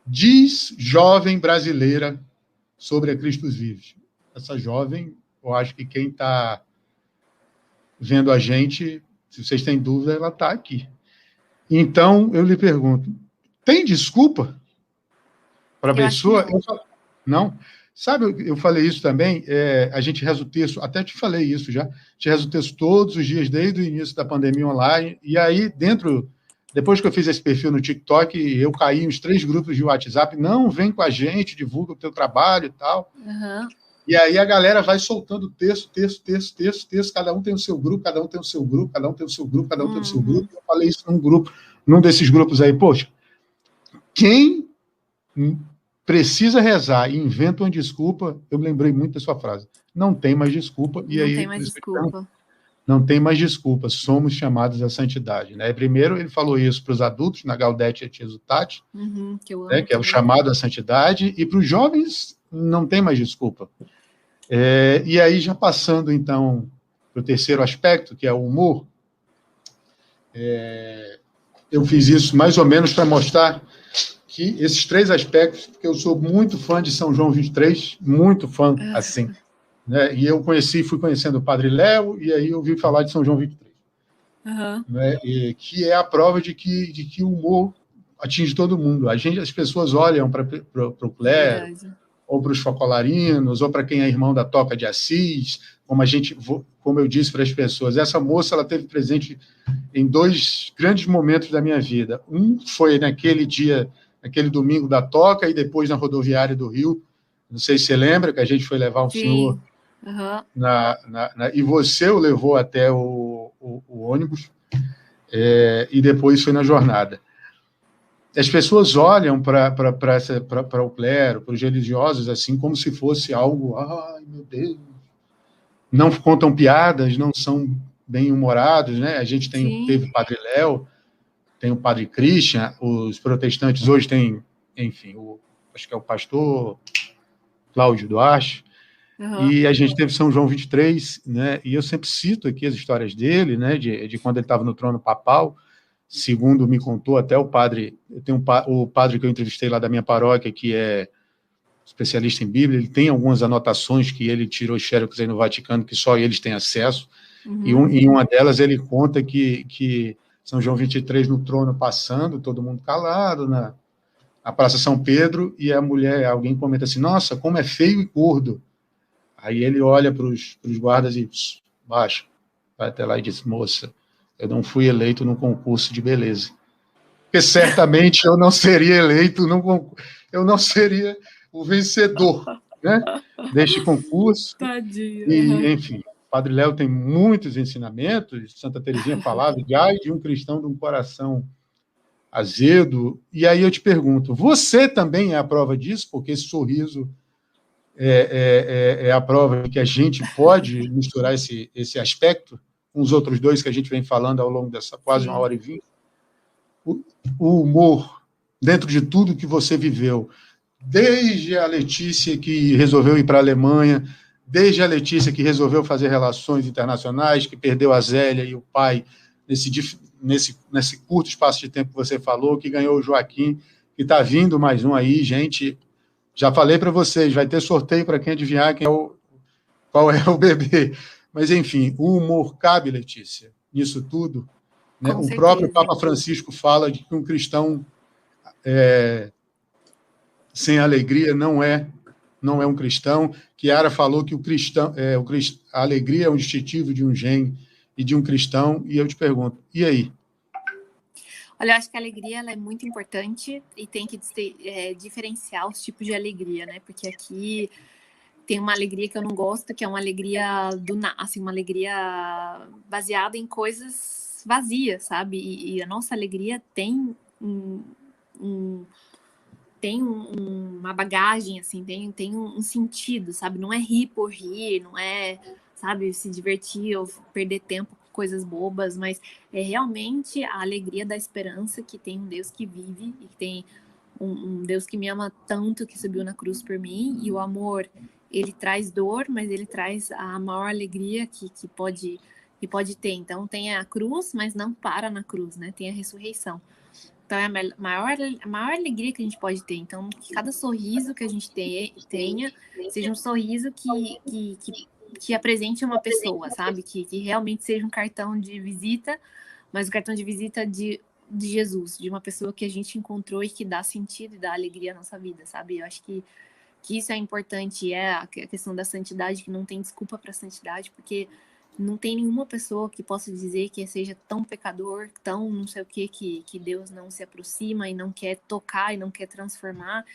Diz jovem brasileira sobre a Christus Vivit. Essa jovem, eu acho que quem está vendo a gente, se vocês têm dúvida, ela está aqui. Então, eu lhe pergunto, tem desculpa para a pessoa? Não? Sabe, eu falei isso também, a gente reza o texto, até te falei isso já, a gente reza o texto todos os dias, desde o início da pandemia online, e aí, depois que eu fiz esse perfil no TikTok, eu caí em uns 3 grupos de WhatsApp, não, vem com a gente, divulga o teu trabalho e tal. Uhum. E aí a galera vai soltando texto, cada um tem o seu grupo, cada um tem o seu grupo. Eu falei isso num desses grupos aí, poxa, quem precisa rezar e inventa uma desculpa, eu lembrei muito da sua frase, não tem mais desculpa. E aí, não tem mais desculpa, somos chamados à santidade. Né? Primeiro ele falou isso para os adultos, na Gaudete et Exsultate, que é o chamado à santidade, e para os jovens não tem mais desculpa. E aí, já passando, então, para o terceiro aspecto, que é o humor, eu fiz isso mais ou menos para mostrar que esses 3 aspectos, porque eu sou muito fã de São João 23, muito fã, assim, né? E eu fui conhecendo o Padre Léo, e aí eu ouvi falar de São João 23, né? Que é a prova de que o humor atinge todo mundo. As pessoas olham para o clero, ou para os focolarinos, ou para quem é irmão da Toca de Assis, como eu disse para as pessoas, essa moça ela teve presente em 2 grandes momentos da minha vida. Um foi naquele domingo da Toca, e depois na rodoviária do Rio, não sei se você lembra, que a gente foi levar o senhor, e você o levou até o ônibus, e depois foi na jornada. As pessoas olham para o clero, para os religiosos, assim, como se fosse algo, ai, meu Deus, não contam piadas, não são bem-humorados, né? A gente teve o Padre Léo, tem o Padre Christian, os protestantes hoje têm, enfim, acho que é o pastor Cláudio Duarte, e a gente teve São João 23, né? E eu sempre cito aqui as histórias dele, né? De quando ele estava no trono papal. Segundo me contou até o padre, o padre que eu entrevistei lá da minha paróquia, que é especialista em Bíblia, ele tem algumas anotações que ele tirou xerox aí no Vaticano, que só eles têm acesso, e em uma delas ele conta que São João 23 no trono passando, todo mundo calado, na Praça São Pedro, e alguém comenta assim, nossa, como é feio e gordo. Aí ele olha para os guardas e baixa, vai até lá e diz: moça, eu não fui eleito num concurso de beleza. Porque certamente eu não seria eleito, eu não seria o vencedor, né, deste concurso. Tadinho. E, enfim, Padre Léo tem muitos ensinamentos. Santa Teresinha falava de um cristão de um coração azedo. E aí eu te pergunto, você também é a prova disso? Porque esse sorriso é a prova de que a gente pode misturar esse aspecto com os outros dois que a gente vem falando ao longo dessa quase 1h20. O humor, dentro de tudo que você viveu, desde a Letícia que resolveu ir para a Alemanha, desde a Letícia que resolveu fazer relações internacionais, que perdeu a Zélia e o pai nesse curto espaço de tempo que você falou, que ganhou o Joaquim, que está vindo mais um aí, gente. Já falei para vocês, vai ter sorteio para quem adivinhar qual é o bebê. Mas, enfim, o humor cabe, Letícia, nisso tudo. Né? O próprio Papa Francisco fala de que um cristão sem alegria não é um cristão. Chiara falou que a alegria é um distintivo de um gene e de um cristão. E eu te pergunto, e aí? Olha, eu acho que a alegria ela é muito importante e tem que diferenciar os tipos de alegria, né? Porque aqui tem uma alegria que eu não gosto, que é uma alegria assim, uma alegria baseada em coisas vazias, sabe? E a nossa alegria tem uma bagagem, assim, tem um sentido, sabe? Não é rir por rir, não é, sabe, se divertir ou perder tempo com coisas bobas, mas é realmente a alegria da esperança que tem um Deus que vive e que tem um Deus que me ama tanto, que subiu na cruz por mim, e o amor, ele traz dor, mas ele traz a maior alegria que pode ter. Então tem a cruz, mas não para na cruz, né? Tem a ressurreição. Então é a maior alegria que a gente pode ter. Então, que cada sorriso que a gente tenha seja um sorriso que apresente uma pessoa, sabe? Que realmente seja um cartão de visita, mas um cartão de visita de Jesus, de uma pessoa que a gente encontrou e que dá sentido e dá alegria à nossa vida, sabe? Eu acho que isso é importante, é a questão da santidade, que não tem desculpa para a santidade, porque não tem nenhuma pessoa que possa dizer que seja tão pecador, tão não sei o que Deus não se aproxima e não quer tocar e não quer transformar.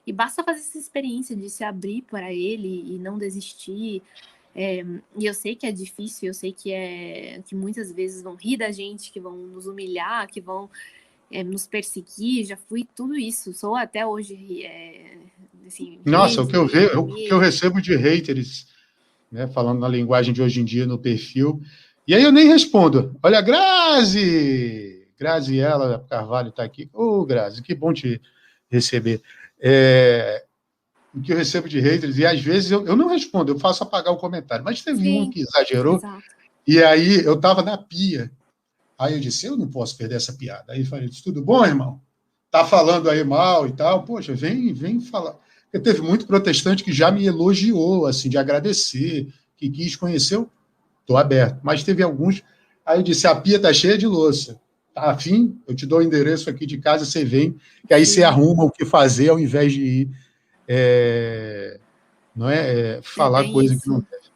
E basta fazer essa experiência de se abrir para Ele e não desistir. E eu sei que é difícil, eu sei que muitas vezes vão rir da gente, que vão nos humilhar, que vão nos perseguir. Já fui tudo isso, sou até hoje assim, Nossa, o que eu recebo de haters, né, falando na linguagem de hoje em dia no perfil, e aí eu nem respondo. Olha, Graziela Carvalho está aqui. Ô, Grazi, que bom te receber. O que eu recebo de haters, e às vezes eu não respondo, eu faço apagar o comentário, mas teve um que exagerou, exato. E aí eu estava na pia, aí eu disse, eu não posso perder essa piada. Aí eu falei, tudo bom, irmão? Tá falando aí mal e tal? Poxa, vem falar. Porque teve muito protestante que já me elogiou, assim, de agradecer, que quis conhecer, estou aberto. Mas teve alguns, aí eu disse, a pia tá cheia de louça. Tá afim? Eu te dou o endereço aqui de casa, você vem, que aí você arruma o que fazer ao invés de ir falar coisa isso. Que não deve.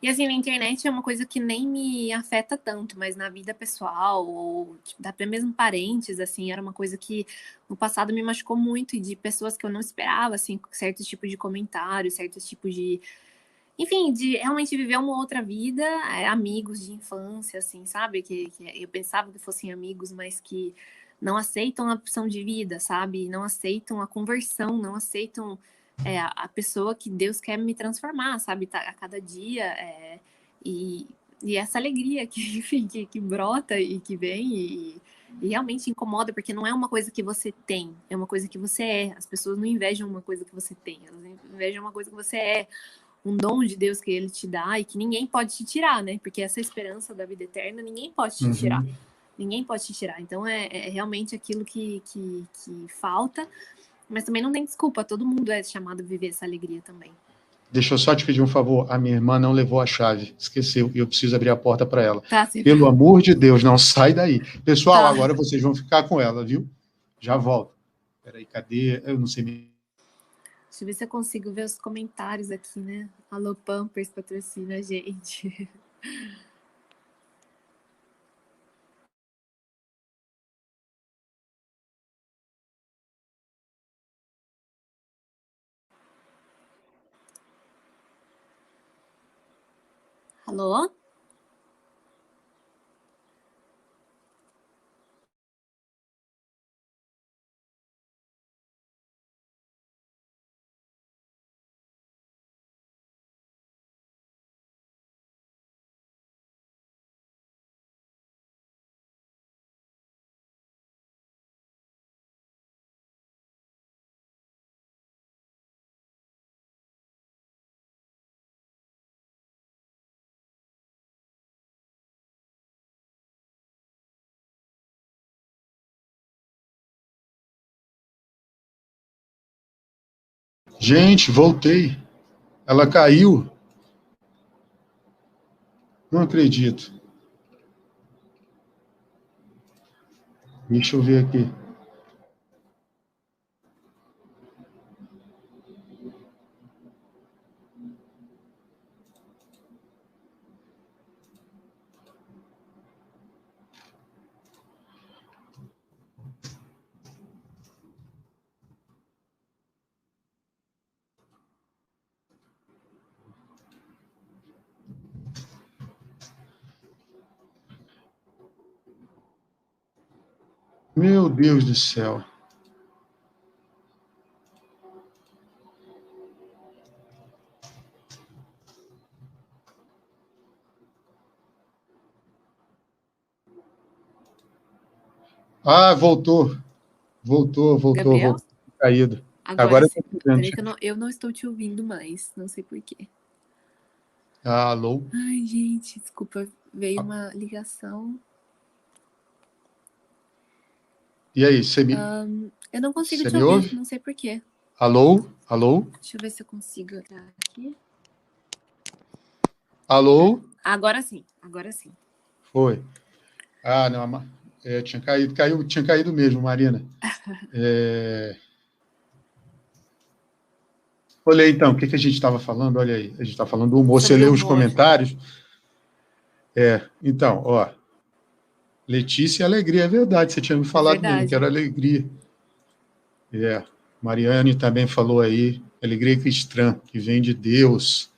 E assim, na internet é uma coisa que nem me afeta tanto, mas na vida pessoal, ou até mesmo parentes, assim, era uma coisa que no passado me machucou muito, e de pessoas que eu não esperava, assim, certos tipos de comentários, certos tipos de... Enfim, de realmente viver uma outra vida, amigos de infância, assim, sabe? Que eu pensava que fossem amigos, mas que não aceitam a opção de vida, sabe? Não aceitam a conversão, não aceitam... a pessoa que Deus quer me transformar, sabe, a cada dia, e essa alegria que, enfim, que brota e que vem e realmente incomoda, porque não é uma coisa que você tem, é uma coisa que você é. As pessoas não invejam uma coisa que você tem, elas invejam uma coisa que você é, um dom de Deus que Ele te dá e que ninguém pode te tirar, né, porque essa esperança da vida eterna ninguém pode te tirar, ninguém pode te tirar. Então é realmente aquilo que falta. Mas também não tem desculpa, todo mundo é chamado a viver essa alegria também. Deixa eu só te pedir um favor, a minha irmã não levou a chave, esqueceu, e eu preciso abrir a porta para ela. Tá, pelo amor de Deus, não sai daí. Pessoal, agora vocês vão ficar com ela, viu? Já volto. Peraí, cadê? Eu não sei. Deixa eu ver se eu consigo ver os comentários aqui, né? Alô, Pampers patrocina a gente. Alô? Gente, voltei. Ela caiu. Não acredito. Deixa eu ver aqui. Meu Deus do céu. Ah, voltou. Gabriel? Caído. Agora sim. Peraí que eu não estou te ouvindo mais. Não sei por quê. Alô? Ai, gente, desculpa. Veio uma ligação. E aí, você me... eu não consigo Você te me ouvir, ouve? não sei por quê. Alô? Alô? Deixa eu ver se eu consigo olhar aqui. Alô? Agora sim, agora sim. Foi. Ah, não, tinha caído mesmo, Marina. Olha aí, então, o que a gente estava falando? Olha aí, a gente está falando do humor. Você leu os comentários? Então, ó, Letícia e alegria, é verdade, você tinha me falado mesmo que era alegria. Mariane também falou aí, alegria cristã, que vem de Deus.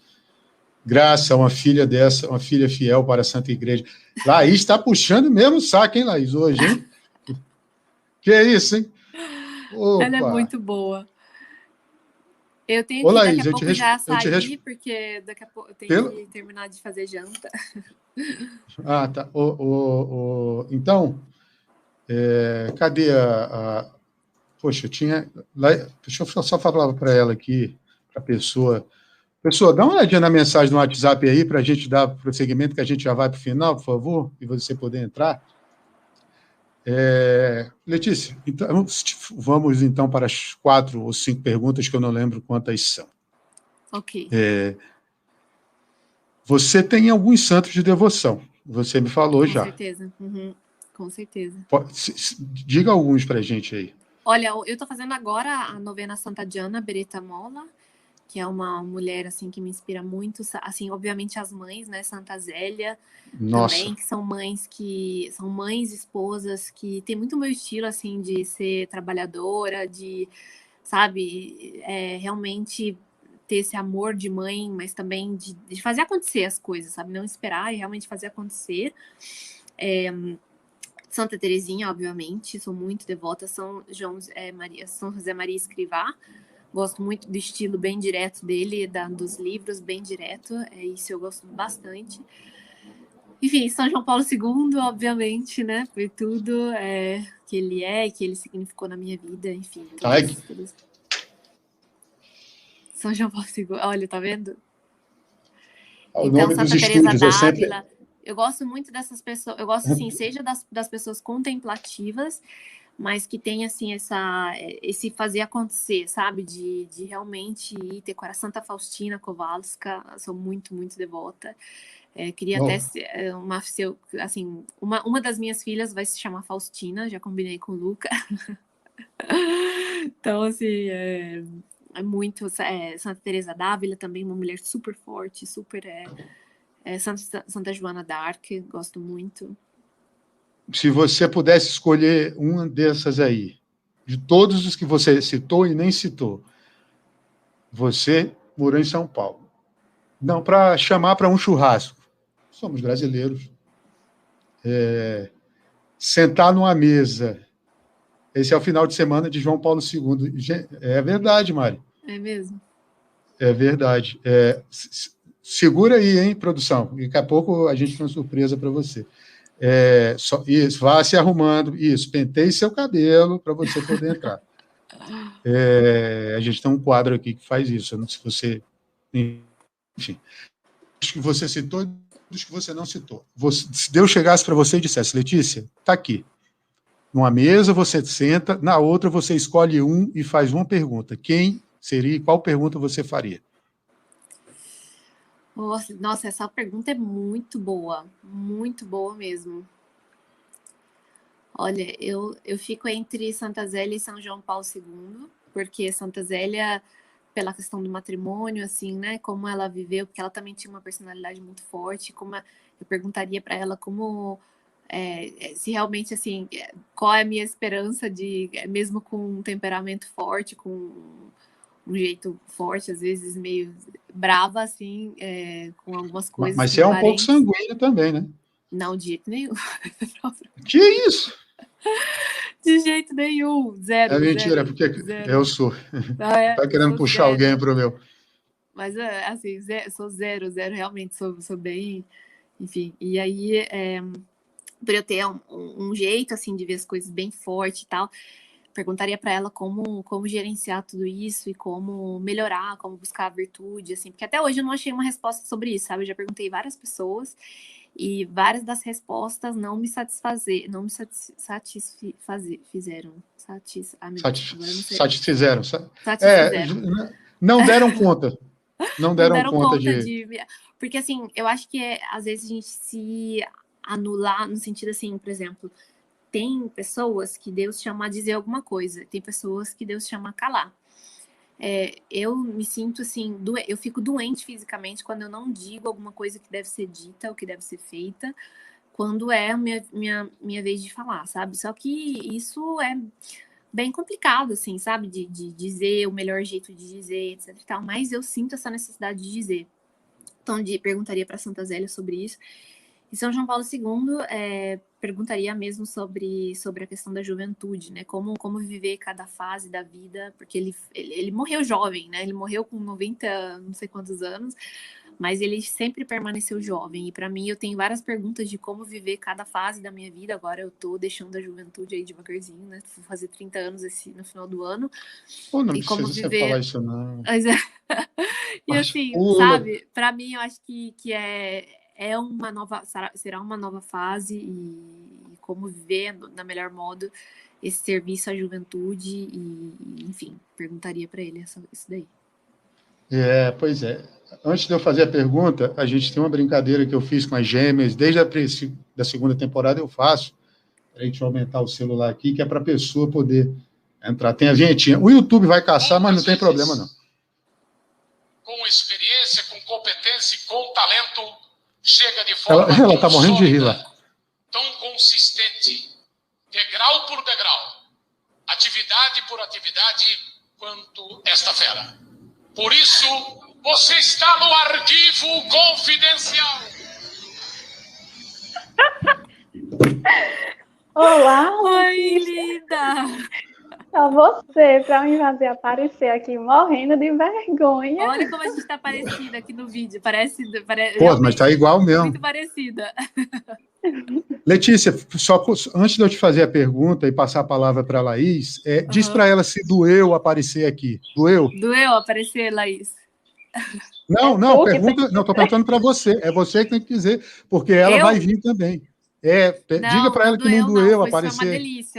Graça, uma filha dessa, uma filha fiel para a Santa Igreja. Laís está puxando mesmo o saco, hein, Laís, hoje, hein? Que é isso, hein? Opa. Ela é muito boa. Eu tenho Ô, que Laís, daqui a pouco já sair, porque daqui a pouco eu tenho que terminar de fazer janta. Ah, tá. Então, cadê a... Poxa, eu tinha... Deixa eu só falar para ela aqui, para a pessoa. Pessoa, dá uma olhadinha na mensagem no WhatsApp aí, para a gente dar prosseguimento, que a gente já vai para o final, por favor, e você poder entrar. Letícia, então, vamos então para as 4 ou 5 perguntas, que eu não lembro quantas são. Ok. Você tem alguns santos de devoção, você me falou já. Com certeza. Com certeza. Diga alguns para a gente aí. Olha, eu estou fazendo agora a novena Santa Diana Beretta Molla, que é uma mulher, assim, que me inspira muito, assim, obviamente as mães, né, Santa Zélia, também, que são mães, esposas, que tem muito o meu estilo, assim, de ser trabalhadora, de, sabe, realmente ter esse amor de mãe, mas também de fazer acontecer as coisas, sabe, não esperar e realmente fazer acontecer. Santa Teresinha, obviamente, sou muito devota, São José Maria Escrivá. Gosto muito do estilo bem direto dele, dos livros, bem direto. Isso eu gosto bastante. Enfim, São João Paulo II, obviamente, né? Por tudo que ele que ele significou na minha vida, enfim. Todos. São João Paulo II, olha, tá vendo? Então, Santa Teresa d'Ávila. Eu gosto muito dessas pessoas, eu gosto, assim, seja das pessoas contemplativas, mas que tem, assim, esse fazer acontecer, sabe? De realmente ir ter coração. Santa Faustina Kowalska, sou muito, muito devota. Queria até uma das minhas filhas vai se chamar Faustina, já combinei com o Luca. Então, assim, é muito... Santa Teresa d'Ávila também, uma mulher super forte, super... Santa Joana d'Arc, gosto muito. Se você pudesse escolher uma dessas aí, de todos os que você citou e nem citou, você morou em São Paulo. Não, para chamar para um churrasco. somos brasileiros. Sentar numa mesa. Esse é o final de semana de João Paulo II. É verdade, Mari. É mesmo? É verdade. Segura aí, hein, produção. Daqui a pouco a gente tem uma surpresa para você. Isso, vá se arrumando. Isso, penteie seu cabelo para você poder entrar. A gente tem um quadro aqui que faz isso. Eu não sei se você... Enfim. Dos que você citou e dos que você não citou. Se Deus chegasse para você e dissesse, Letícia, está aqui. Numa mesa você senta, na outra você escolhe um e faz uma pergunta. Quem seria e qual pergunta você faria? Nossa, essa pergunta é muito boa mesmo. Olha, eu fico entre Santa Zélia e São João Paulo II, porque Santa Zélia, pela questão do matrimônio, assim, né, como ela viveu, porque ela também tinha uma personalidade muito forte, eu perguntaria para ela como, se realmente, assim, qual é a minha esperança de, mesmo com um temperamento forte, com um jeito forte, às vezes meio brava, assim, com algumas coisas. Mas você é um pouco sanguíneo também, né? Não, de jeito nenhum. Que isso? De jeito nenhum. Zero. É mentira, porque zero. Eu sou. Tá querendo puxar zero. Alguém pro meu. Mas, assim, sou zero, realmente, sou bem... Enfim, e aí, por eu ter um jeito, assim, de ver as coisas bem forte e tal, perguntaria para ela como gerenciar tudo isso e como melhorar, como buscar a virtude, assim, porque até hoje eu não achei uma resposta sobre isso, sabe? Eu já perguntei várias pessoas e várias das respostas não me satisfizeram. Satisfizeram. Não deram conta. Não deram conta de... Porque, assim, eu acho que às vezes a gente se anular, no sentido assim, por exemplo, tem pessoas que Deus chama a dizer alguma coisa, tem pessoas que Deus chama a calar. Eu me sinto assim, eu fico doente fisicamente quando eu não digo alguma coisa que deve ser dita ou que deve ser feita, quando é a minha vez de falar, sabe? Só que isso é bem complicado, assim, sabe? De dizer o melhor jeito de dizer, etc e tal, mas eu sinto essa necessidade de dizer. Então, perguntaria para Santa Zélia sobre isso. E São João Paulo II perguntaria mesmo sobre a questão da juventude, né? Como viver cada fase da vida, porque ele morreu jovem, né? Ele morreu com 90, não sei quantos anos, mas ele sempre permaneceu jovem. E para mim, eu tenho várias perguntas de como viver cada fase da minha vida. Agora eu tô deixando a juventude aí devagarzinho, né? Vou fazer 30 anos no final do ano. Pô, não precisa você falar isso, não. Mas, e assim, sabe? Para mim, eu acho que será uma nova fase e como viver da melhor modo esse serviço à juventude e enfim, perguntaria para ele isso daí. Pois é. Antes de eu fazer a pergunta, a gente tem uma brincadeira que eu fiz com as gêmeas, desde da segunda temporada eu faço, para a gente aumentar o celular aqui, que é para a pessoa poder entrar. Tem a vinhetinha. O YouTube vai caçar, mas não tem problema, não. Com experiência, com competência e com talento, chega de forma ela está morrendo de rir lá. Tão consistente, degrau por degrau, atividade por atividade, quanto esta fera. Por isso, você está no arquivo confidencial. Olá! Oi, linda! Só você para me fazer aparecer aqui morrendo de vergonha. Olha como a gente está parecida aqui no vídeo. Parece Pô, mas tá igual mesmo. Muito parecida. Letícia, só antes de eu te fazer a pergunta e passar a palavra para a Laís, diz para ela se doeu aparecer aqui. Doeu? Doeu aparecer, Laís? Não, pergunta. Não, estou perguntando para você. É você que tem que dizer, porque ela vai vir também. Diga para ela que não doeu aparecer. Foi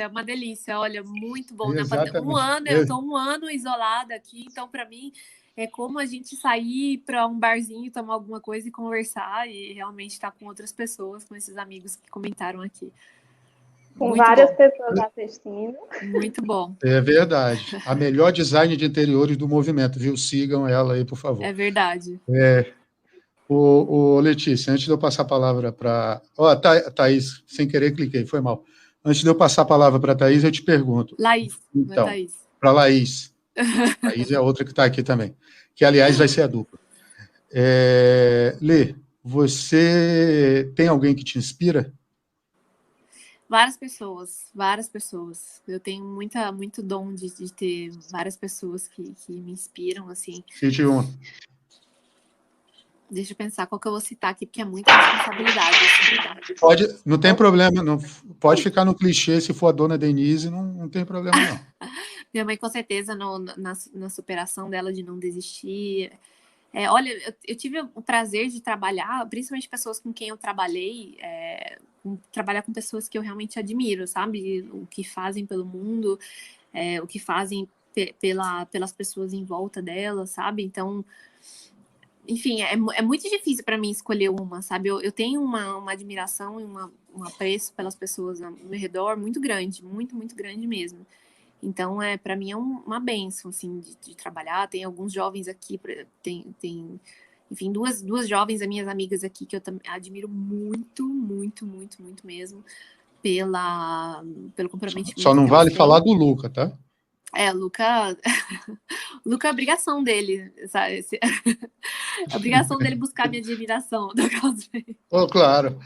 uma delícia. Olha, muito bom. Eu estou um ano isolada aqui, então para mim é como a gente sair para um barzinho, tomar alguma coisa e conversar e realmente estar com outras pessoas, com esses amigos que comentaram aqui. Com várias pessoas assistindo. Muito bom. É verdade. A melhor design de interiores do movimento, viu? Sigam ela aí, por favor. É verdade. Letícia, antes de eu passar a palavra para... Thaís, sem querer cliquei, foi mal. Antes de eu passar a palavra para a Thaís, eu te pergunto. Laís, então, não é Thaís. Para Laís. Thaís é a outra que está aqui também, que, aliás, vai ser a dupla. Lê, você tem alguém que te inspira? Várias pessoas. Eu tenho muito dom de ter várias pessoas que me inspiram, assim. Cite uma. Deixa eu pensar qual que eu vou citar aqui, porque é muita responsabilidade. Assim. Pode, não tem problema, não, pode ficar no clichê, se for a dona Denise, não tem problema, não. Minha mãe, com certeza, na superação dela de não desistir. Olha, eu tive o prazer de trabalhar, principalmente pessoas com quem eu trabalhei, trabalhar com pessoas que eu realmente admiro, sabe? O que fazem pelo mundo, o que fazem pelas pessoas em volta delas, sabe? Então, enfim, é muito difícil para mim escolher uma, sabe? Eu tenho uma admiração e um apreço pelas pessoas ao meu redor muito grande, muito grande mesmo. Então, para mim é uma bênção, assim, de trabalhar. Tem alguns jovens aqui, enfim, duas jovens, minhas amigas aqui, que eu admiro muito mesmo pelo comprometimento. Só não vale falar do Luca, tá? Luca, Luca é a obrigação dele, sabe? A obrigação dele buscar minha admiração. Oh, claro.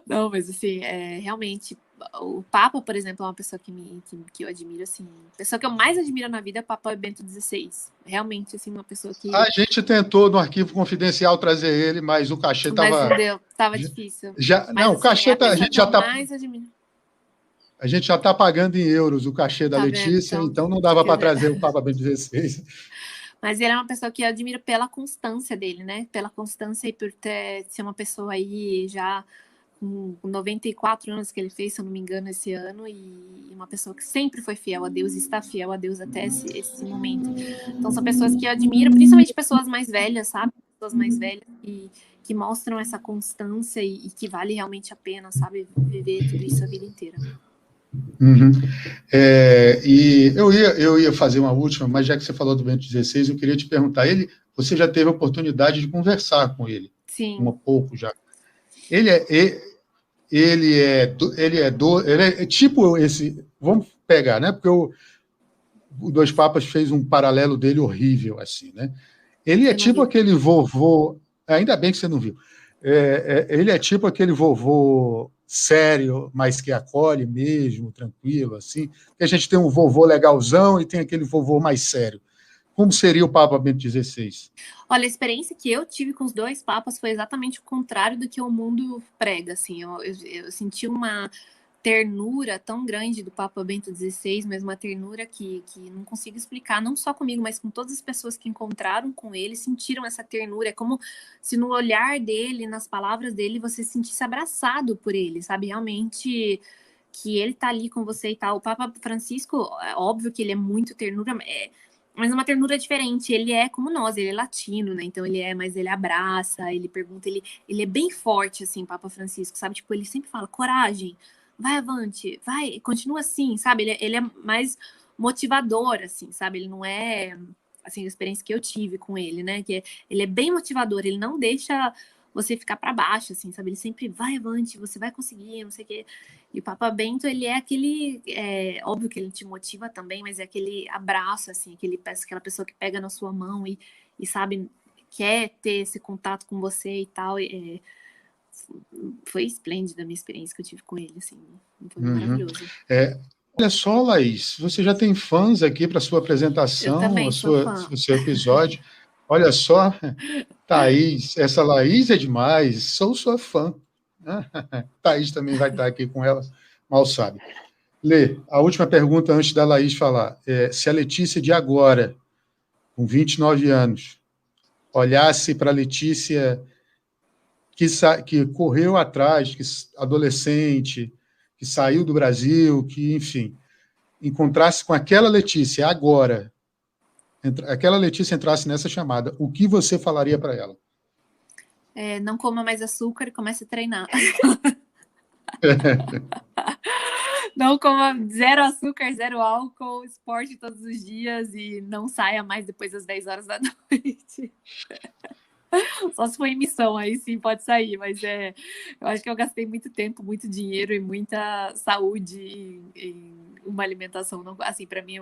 Não, mas assim, realmente, o Papa, por exemplo, é uma pessoa que eu admiro, assim, a pessoa que eu mais admiro na vida é o Papa Bento XVI. Realmente, assim, uma pessoa que... A gente tentou no arquivo confidencial trazer ele, mas o cachê estava... Mas não deu, estava difícil. Mas, não, o cachê a gente já está... A gente já está pagando em euros o cachê da Letícia, então não dava para trazer o Papa Bento XVI. Mas ele é uma pessoa que eu admiro pela constância dele, né? Pela constância e por ser uma pessoa aí já com 94 anos que ele fez, se eu não me engano, esse ano, e uma pessoa que sempre foi fiel a Deus e está fiel a Deus até esse momento. Então são pessoas que eu admiro, principalmente pessoas mais velhas, sabe? Pessoas mais velhas que mostram essa constância e que vale realmente a pena, sabe? Viver tudo isso a vida inteira. Uhum. E eu ia fazer uma última, mas já que você falou do Bento XVI, eu queria te perguntar, você já teve a oportunidade de conversar com ele? Sim. Um pouco já. Ele é tipo esse, vamos pegar, né? Porque o Dois Papas fez um paralelo dele horrível, assim, né? Ele é tipo aquele vovô, ainda bem que você não viu, ele é tipo aquele vovô sério, mas que acolhe mesmo, tranquilo, assim. A gente tem um vovô legalzão e tem aquele vovô mais sério. Como seria o Papa Bento XVI? Olha, a experiência que eu tive com os dois papas foi exatamente o contrário do que o mundo prega, assim. Eu senti uma ternura tão grande do Papa Bento XVI, mas uma ternura que não consigo explicar, não só comigo, mas com todas as pessoas que encontraram com ele, sentiram essa ternura. É como se no olhar dele, nas palavras dele, você se sentisse abraçado por ele, sabe? Realmente que ele tá ali com você e tal. O Papa Francisco, é óbvio que ele é muito ternura, mas uma ternura diferente. Ele é como nós, ele é latino, né? Então mas ele abraça, ele pergunta, ele é bem forte, assim, Papa Francisco, sabe? Tipo, ele sempre fala, coragem, vai avante, vai, continua assim, sabe? Ele é mais motivador, assim, sabe? Ele não é, assim, a experiência que eu tive com ele, né? Ele é bem motivador, ele não deixa você ficar para baixo, assim, sabe? Ele sempre vai avante, você vai conseguir, não sei o quê. E o Papa Bento, ele é aquele, óbvio que ele te motiva também, mas é aquele abraço, assim, aquela pessoa que pega na sua mão e sabe, quer ter esse contato com você e tal. Foi esplêndida a minha experiência que eu tive com ele, assim, foi maravilhoso. Olha só, Laís, você já tem fãs aqui para sua apresentação, eu também sou fã. o seu episódio. Olha só, Thaís, essa Laís é demais, sou sua fã. Thaís também vai estar aqui com ela, mal sabe. Lê, a última pergunta antes da Laís falar. Se a Letícia de agora, com 29 anos, olhasse para a Letícia que correu atrás, que adolescente, que saiu do Brasil, que, enfim, encontrasse com aquela Letícia agora, aquela Letícia entrasse nessa chamada, o que você falaria para ela? Não coma mais açúcar e comece a treinar. Não coma 0 açúcar, 0 álcool, esporte todos os dias e não saia mais depois das 10 horas da noite. Só se for em missão, aí sim pode sair, mas eu acho que eu gastei muito tempo, muito dinheiro e muita saúde em uma alimentação, não, assim, para mim,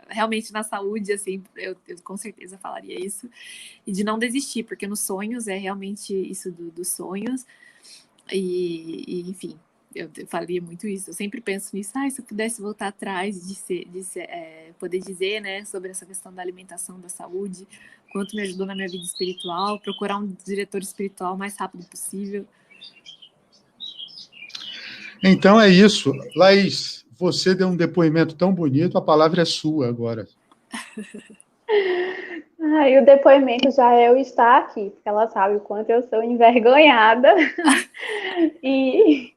realmente na saúde, assim, eu com certeza falaria isso, e de não desistir, porque nos sonhos é realmente isso dos sonhos, e enfim, eu falaria muito isso, eu sempre penso nisso, se eu pudesse voltar atrás, poder dizer, né, sobre essa questão da alimentação, da saúde, quanto me ajudou na minha vida espiritual, procurar um diretor espiritual o mais rápido possível. Então é isso. Laís, você deu um depoimento tão bonito, a palavra é sua agora. E o depoimento já é eu estar aqui, porque ela sabe o quanto eu sou envergonhada. E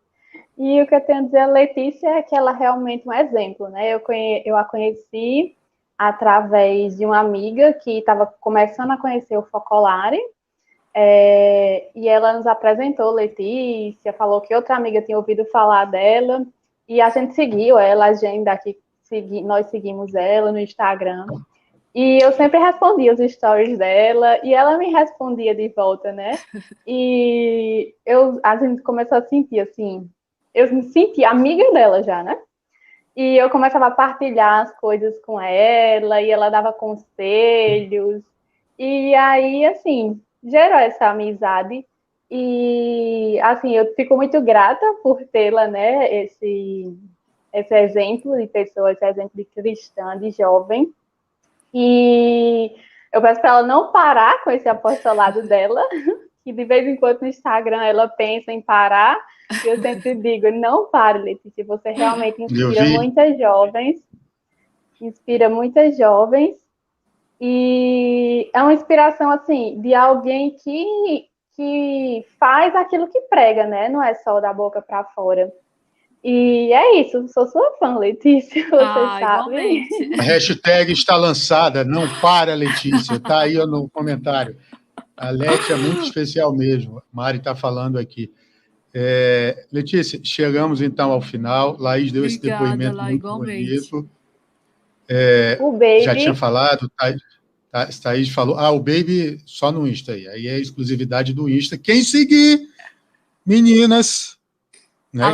o que eu tenho a dizer a Letícia é que ela é realmente um exemplo, né? Eu a conheci através de uma amiga que estava começando a conhecer o Focolare, e ela nos apresentou Letícia, falou que outra amiga tinha ouvido falar dela, e a gente seguiu ela, a gente daqui, nós seguimos ela no Instagram, e eu sempre respondia os stories dela, e ela me respondia de volta, né? E a gente começou a sentir, assim, eu me senti amiga dela já, né? E eu começava a partilhar as coisas com ela, e ela dava conselhos, e aí, assim, gerou essa amizade, e, assim, eu fico muito grata por tê-la, né, esse exemplo de pessoa, esse exemplo de cristã, de jovem, e eu peço para ela não parar com esse apostolado dela, que de vez em quando no Instagram ela pensa em parar, e eu sempre digo, não pare, Letícia, você realmente inspira muitas jovens, e é uma inspiração, assim, de alguém que faz aquilo que prega, né? Não é só da boca para fora. E é isso, sou sua fã, Letícia, você sabe. Igualmente. A hashtag está lançada, não para, Letícia, está aí no comentário. A Leti é muito especial mesmo, Mari está falando aqui. Letícia, chegamos então ao final, Laís deu esse depoimento muito bonito. O Baby. Já tinha falado, Thaís falou, o Baby só no Insta aí é a exclusividade do Insta. Quem seguir, meninas... Né? A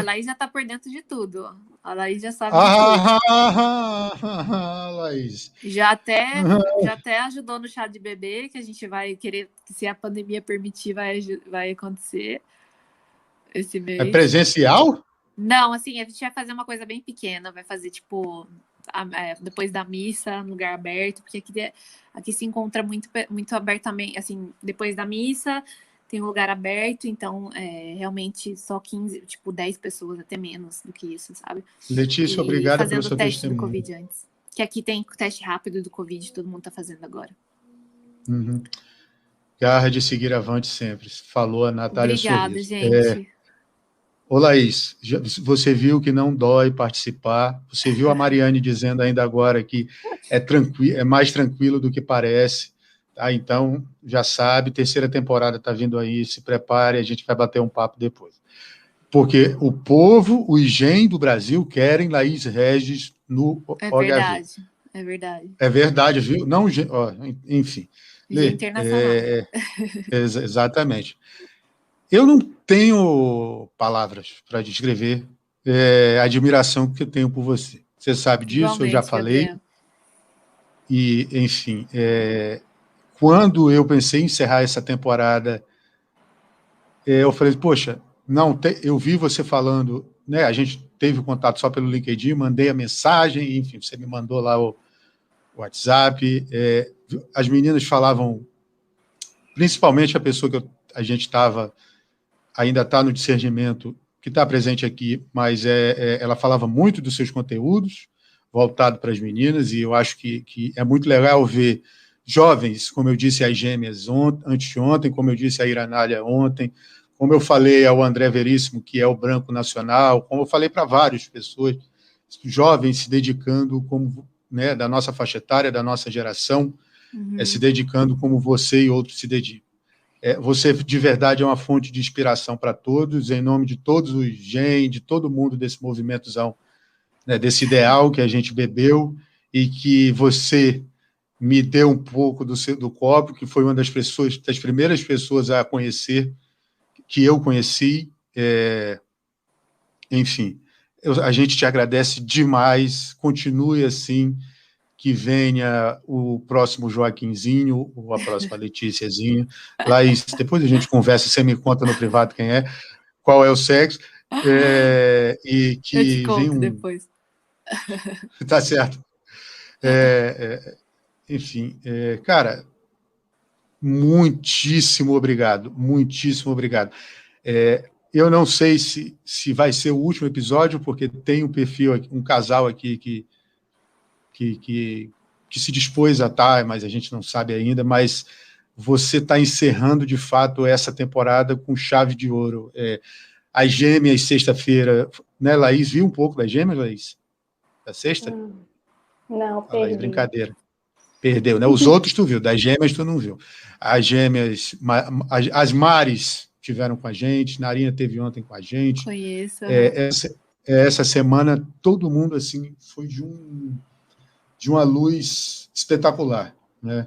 Laís já está por dentro de tudo. A Laís já sabe de tudo. Laís. Já até ajudou no chá de bebê, que a gente vai querer, se a pandemia permitir, vai acontecer esse mês. É presencial? Não, assim, a gente vai fazer uma coisa bem pequena, vai fazer, tipo, depois da missa, no lugar aberto, porque aqui se encontra muito abertamente, assim, depois da missa... Tem um lugar aberto, então realmente só 15, tipo 10 pessoas, até menos do que isso, sabe? Letícia, obrigada pelo seu testemunho. Fazendo o teste do Covid antes. Que aqui tem teste rápido do Covid, todo mundo está fazendo agora. Uhum. Garra de seguir avante sempre. Falou a Natália Obrigada, Sorriso. gente. Ô, Laís, você viu que não dói participar, você viu a Mariane dizendo ainda agora que é mais tranquilo do que parece. Então, já sabe, terceira temporada está vindo aí, se prepare, a gente vai bater um papo depois. Porque o povo, o IGEM do Brasil, querem Laís Regis no OHV. É verdade. É verdade, viu? Não, enfim. Internacional. Exatamente. Eu não tenho palavras para descrever a admiração que eu tenho por você. Você sabe disso, igualmente, eu já falei. Gabriel. E, enfim... Quando eu pensei em encerrar essa temporada, eu falei, poxa, eu vi você falando, né? A gente teve contato só pelo LinkedIn, mandei a mensagem, enfim, você me mandou lá o WhatsApp. As meninas falavam, principalmente a pessoa que a gente estava, ainda está no discernimento, que está presente aqui, mas ela falava muito dos seus conteúdos, voltado para as meninas, e eu acho que é muito legal ver jovens, como eu disse às gêmeas anteontem, como eu disse à Iranália ontem, como eu falei ao André Veríssimo, que é o branco nacional, como eu falei para várias pessoas, jovens se dedicando, como, né, da nossa faixa etária, da nossa geração, se dedicando como você e outros se dedicam. Você, de verdade, é uma fonte de inspiração para todos, em nome de todos os GEM, de todo mundo desse movimentozão, né, desse ideal que a gente bebeu, e que você me deu um pouco do copo, que foi uma das primeiras pessoas a conhecer, que eu conheci, enfim, A gente te agradece demais, continue assim, que venha o próximo Joaquinzinho, ou a próxima Leticiazinha. Laís, depois a gente conversa, você me conta no privado quem é, qual é o sexo, e que eu te conto venha depois. Tá certo. Enfim, cara, muitíssimo obrigado, muitíssimo obrigado. Eu não sei se vai ser o último episódio, porque tem um perfil, um casal aqui que se dispôs a estar, mas a gente não sabe ainda, mas você está encerrando, de fato, essa temporada com chave de ouro. As Gêmeas, sexta-feira, né, Laís, viu um pouco das Gêmeas, Laís? Da sexta? Não, perdi. Laís, brincadeira. Perdeu, né? Os outros tu viu, das Gêmeas tu não viu. As Gêmeas, as Mares tiveram com a gente, Narina teve ontem com a gente. Conheço. Essa semana, todo mundo, assim, foi de uma luz espetacular, né?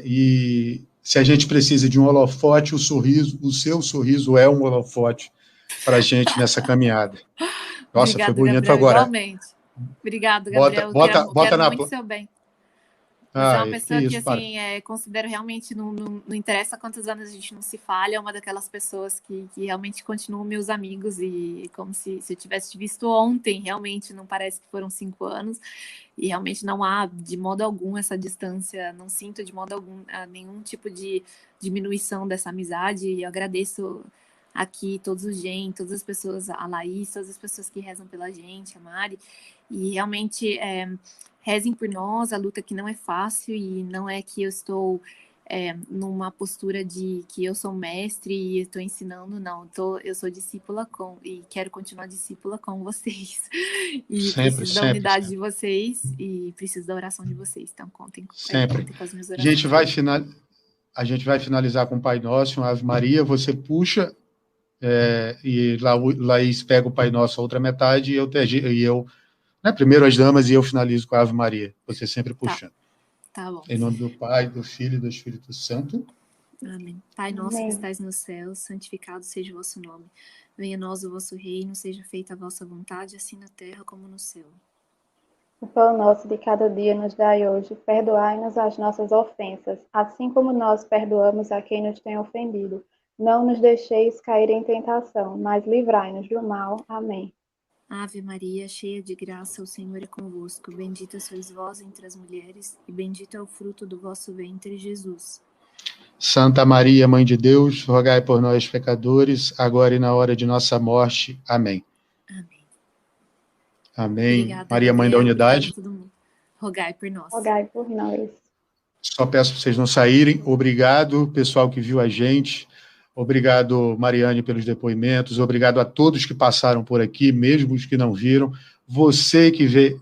E se a gente precisa de um holofote, o seu sorriso é um holofote para a gente nessa caminhada. Nossa, obrigado, foi bonito Gabriel, agora. Igualmente. Obrigado, Gabriel. Bota na muito seu bem. Você é uma pessoa que assim, considero realmente, não interessa quantos anos a gente não se fala, é uma daquelas pessoas que realmente continuam meus amigos, e como se eu tivesse te visto ontem, realmente não parece que foram 5 anos, e realmente não há de modo algum essa distância, não sinto de modo algum nenhum tipo de diminuição dessa amizade, e eu agradeço aqui todos os gente, todas as pessoas, a Laís, todas as pessoas que rezam pela gente, a Mari, e realmente rezem por nós, a luta que não é fácil, e não é que eu estou numa postura de que eu sou mestre e estou ensinando, não, eu sou discípula e quero continuar discípula com vocês, e preciso da unidade de vocês, e preciso da oração de vocês, então contem com as minhas orações. A gente vai finalizar com o Pai Nosso, uma Ave Maria, você puxa, e Laís pega o Pai Nosso, a outra metade, e eu né, primeiro as damas, e eu finalizo com a Ave Maria, você sempre puxando. Tá bom. Em nome do Pai, do Filho e do Espírito Santo. Amém. Pai nosso que estais no céu, santificado seja o vosso nome. Venha a nós o vosso reino, seja feita a vossa vontade, assim na terra como no céu. O pão nosso de cada dia nos dai hoje, perdoai-nos as nossas ofensas, assim como nós perdoamos a quem nos tem ofendido. Não nos deixeis cair em tentação, mas livrai-nos do mal. Amém. Ave Maria, cheia de graça, o Senhor é convosco. Bendita sois vós entre as mulheres, e bendito é o fruto do vosso ventre, Jesus. Santa Maria, Mãe de Deus, rogai por nós, pecadores, agora e na hora de nossa morte. Amém. Amém. Amém. Obrigada, Maria, Gabriel, Mãe da Unidade. todo mundo. Rogai por nós. Rogai por nós. Só peço para vocês não saírem. Obrigado, pessoal que viu a gente. Obrigado, Mariane, pelos depoimentos. Obrigado a todos que passaram por aqui, mesmo os que não viram. Você que vê,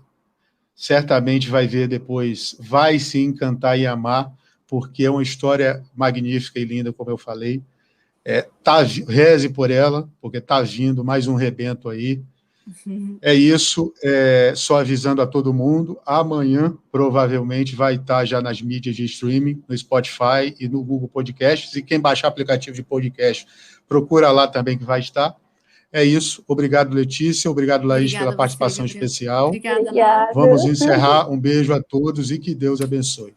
certamente vai ver depois, vai se encantar e amar, porque é uma história magnífica e linda, como eu falei. Reze por ela, porque está vindo mais um rebento aí. É isso, só avisando a todo mundo, amanhã provavelmente vai estar já nas mídias de streaming, no Spotify e no Google Podcasts, e quem baixar aplicativo de podcast, procura lá também que vai estar. É isso, obrigado, Letícia, obrigado, Laís, pela participação especial. Obrigada. Vamos encerrar, um beijo a todos e que Deus abençoe.